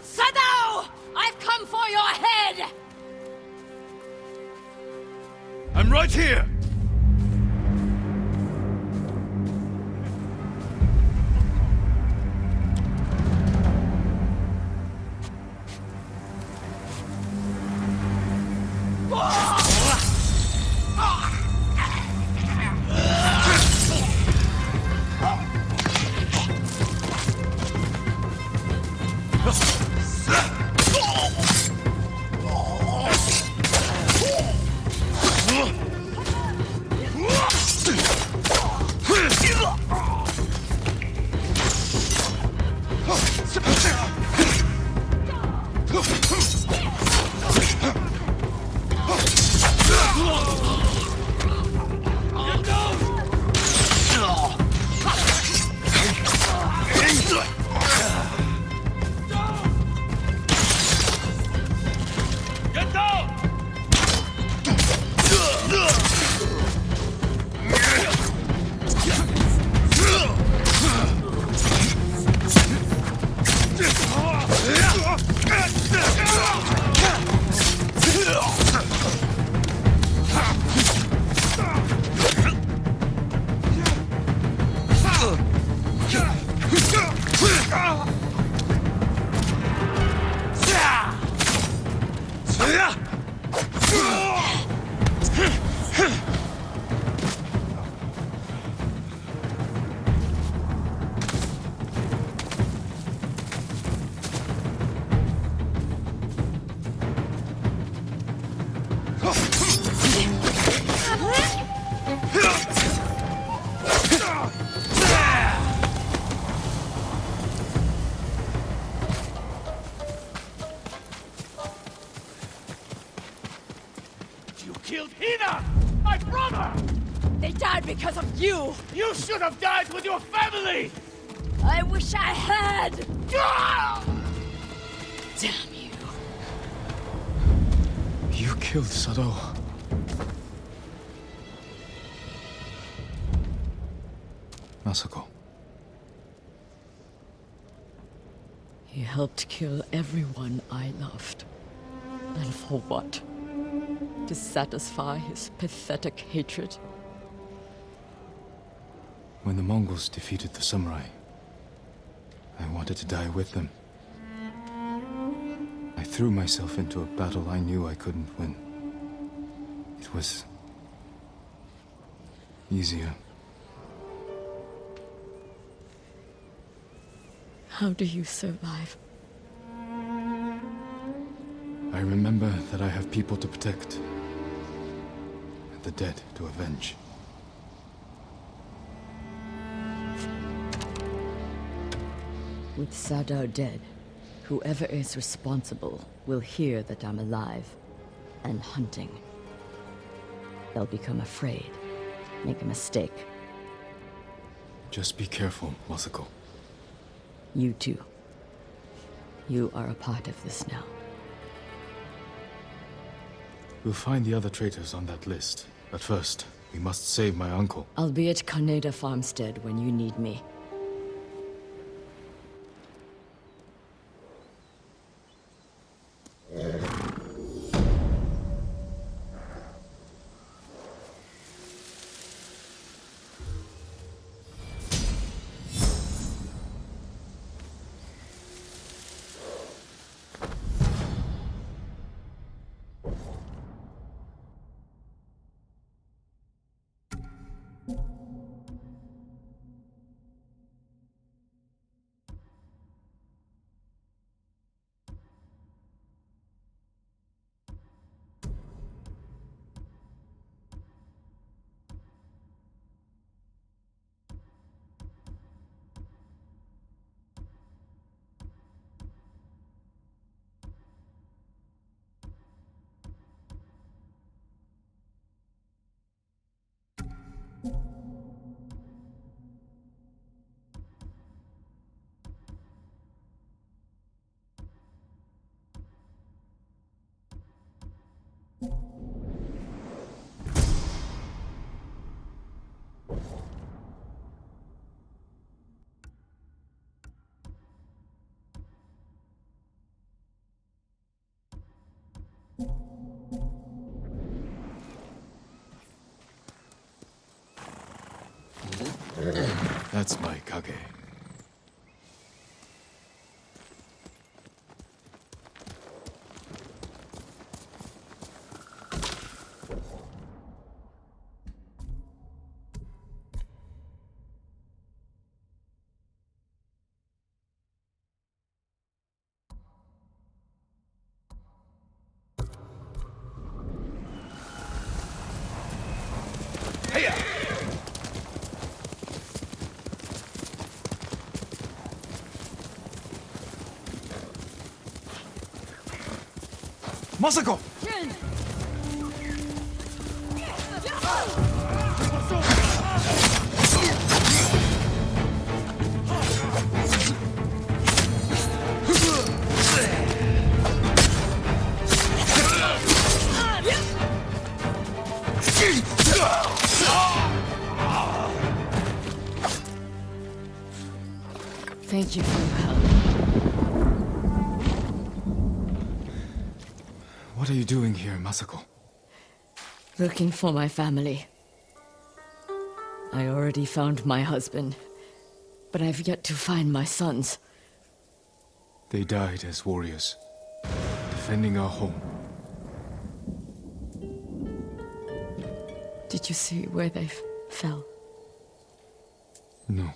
Sadao! I've come for your head! I'm right here! Killed Hina! My brother! They died because of you! You should have died with your family! I wish I had! Damn you. You killed Sadao. Masako. He helped kill everyone I loved. And for what? To satisfy his pathetic hatred? When the Mongols defeated the samurai, I wanted to die with them. I threw myself into a battle I knew I couldn't win. It was easier. How do you survive? I remember that I have people to protect, and the dead to avenge. With Sadao dead, whoever is responsible will hear that I'm alive and hunting. They'll become afraid, make a mistake. Just be careful, Masako. You too. You are a part of this now. We'll find the other traitors on that list. But first, we must save my uncle. I'll be at Kaneda Farmstead when you need me. That's my Kage. Masako! Thank you for your help. What are you doing here, Masako? Looking for my family. I already found my husband, but I've yet to find my sons. They died as warriors, defending our home. Did you see where they fell? No.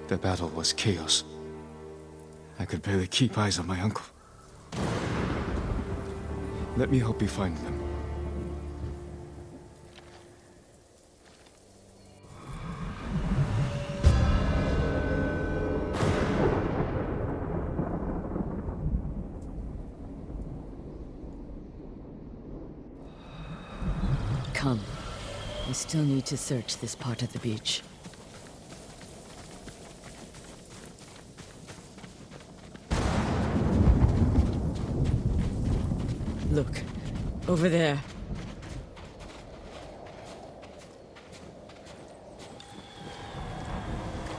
The battle was chaos. I could barely keep eyes on my uncle. Let me help you find them. Come. We still need to search this part of the beach. Look, over there.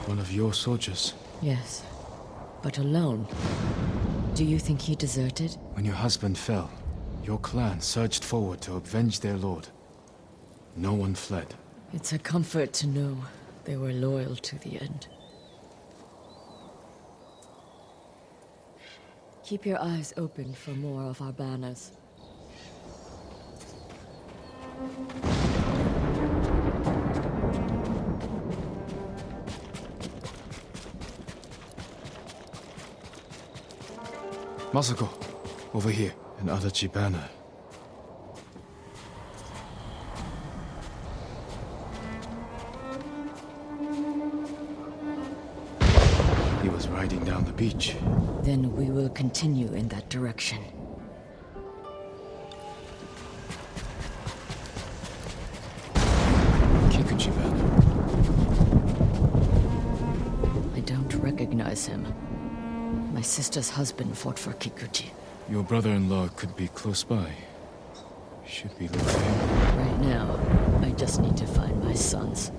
One of your soldiers. Yes, but alone. Do you think he deserted? When your husband fell, your clan surged forward to avenge their lord. No one fled. It's a comfort to know they were loyal to the end. Keep your eyes open for more of our banners. Masako, over here. An Adachi banner. He was riding down the beach. Then we will continue in that direction. Kikuchi banner. I don't recognize him. My sister's husband fought for Kikuchi. Your brother-in-law could be close by. Should we look for him? Right now, I just need to find my sons.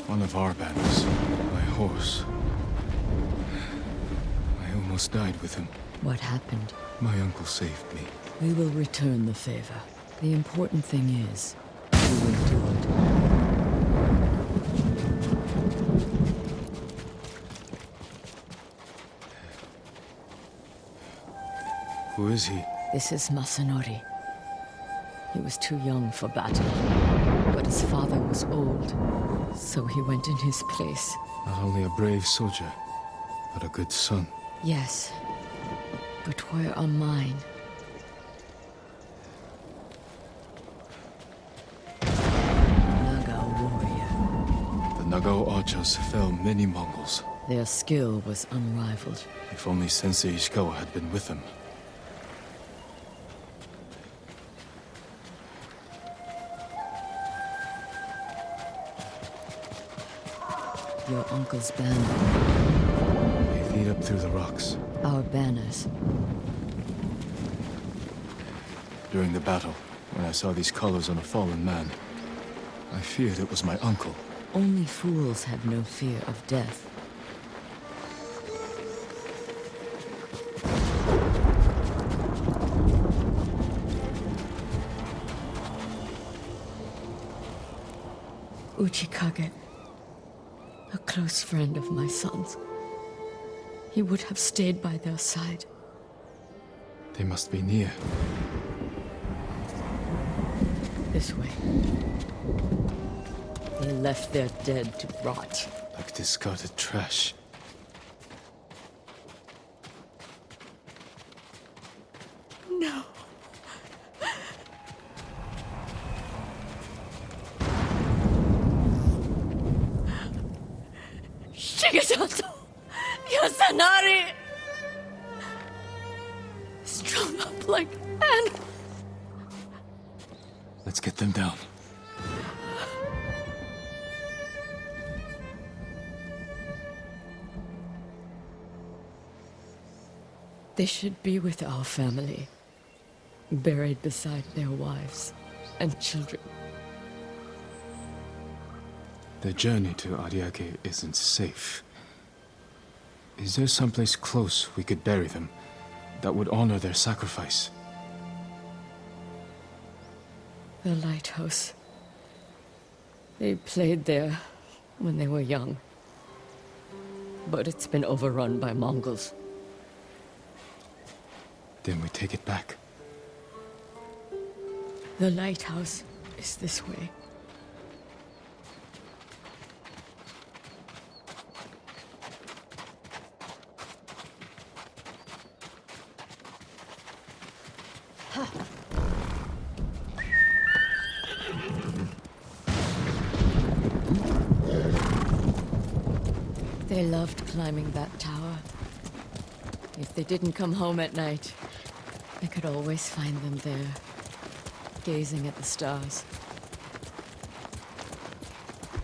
One of our banners. My horse. I almost died with him. What happened? My uncle saved me. We will return the favor. The important thing is, we will do it. Who is he? This is Masanori. He was too young for battle, but his father was old, so he went in his place. Not only a brave soldier, but a good son. Yes, but where are mine? Naga warrior. The Nagao archers fell many Mongols. Their skill was unrivaled. If only Sensei Ishikawa had been with them. Your uncle's banner. They lead up through the rocks. Our banners. During the battle, when I saw these colors on a fallen man, I feared it was my uncle. Only fools have no fear of death. Uchikage. A close friend of my son's. He would have stayed by their side. They must be near. This way. They left their dead to rot. Like discarded trash. No. Shigesato! Yasanari! Strung up like an... Let's get them down. They should be with our family, buried beside their wives and children. The journey to Ariake isn't safe. Is there someplace close we could bury them that would honor their sacrifice? The lighthouse. They played there when they were young. But it's been overrun by Mongols. Then we take it back. The lighthouse is this way. They loved climbing that tower. If they didn't come home at night, I could always find them there, gazing at the stars.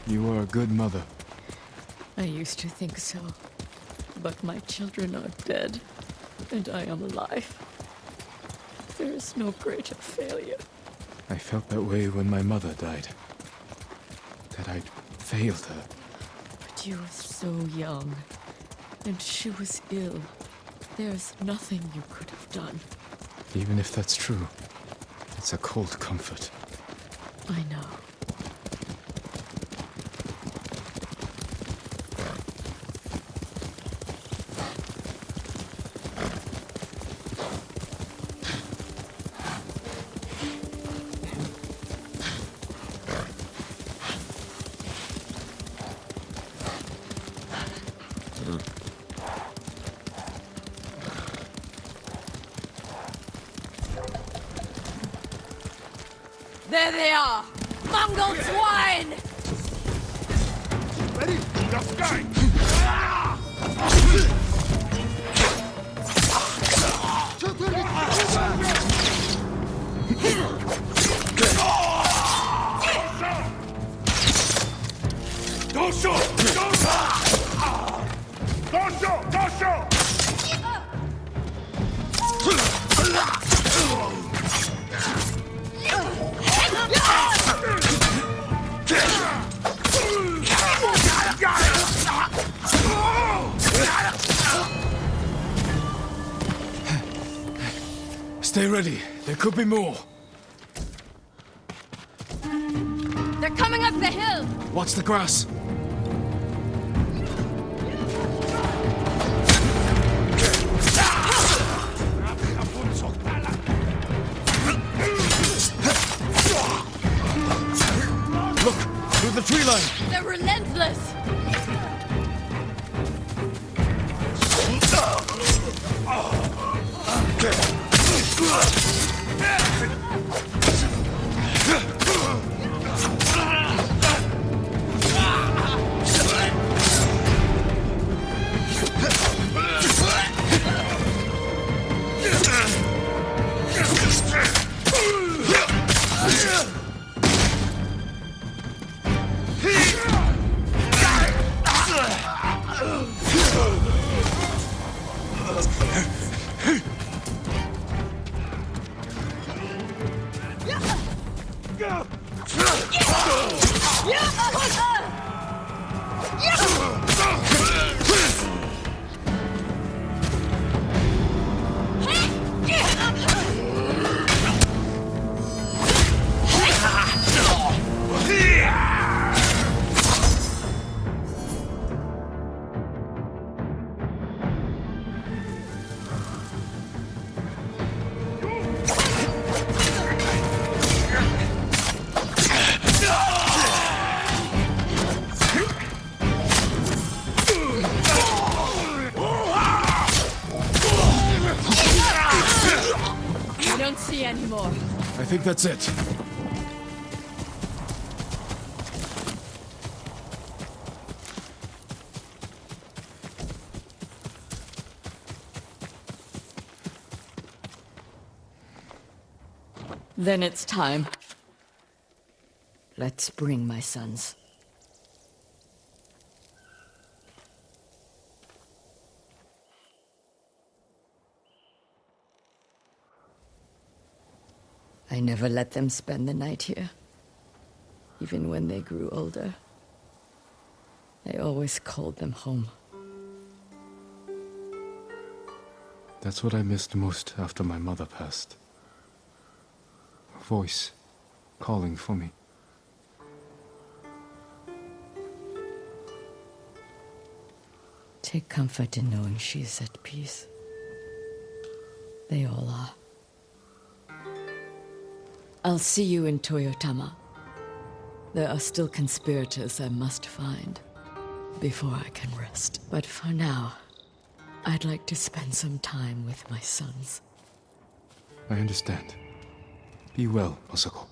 You are a good mother. I used to think so, but my children are dead, and I am alive. There is no greater failure. I felt that way when my mother died. That I'd failed her. But you were so young, and she was ill. There's nothing you could have done. Even if that's true, it's a cold comfort. I know. There they are! Mongol swine! Ready? Your sky! Don't show! Don't show! Don't show! Stay ready. There could be more. They're coming up the hill! Watch the grass. Look! Through the tree line! They're relentless! I don't see any more. I think that's it. Then it's time. Let's bring my sons. I never let them spend the night here, even when they grew older. I always called them home. That's what I missed most after my mother passed. A voice calling for me. Take comfort in knowing she's at peace. They all are. I'll see you in Toyotama. There are still conspirators I must find before I can rest. But for now, I'd like to spend some time with my sons. I understand. Be well, Masako.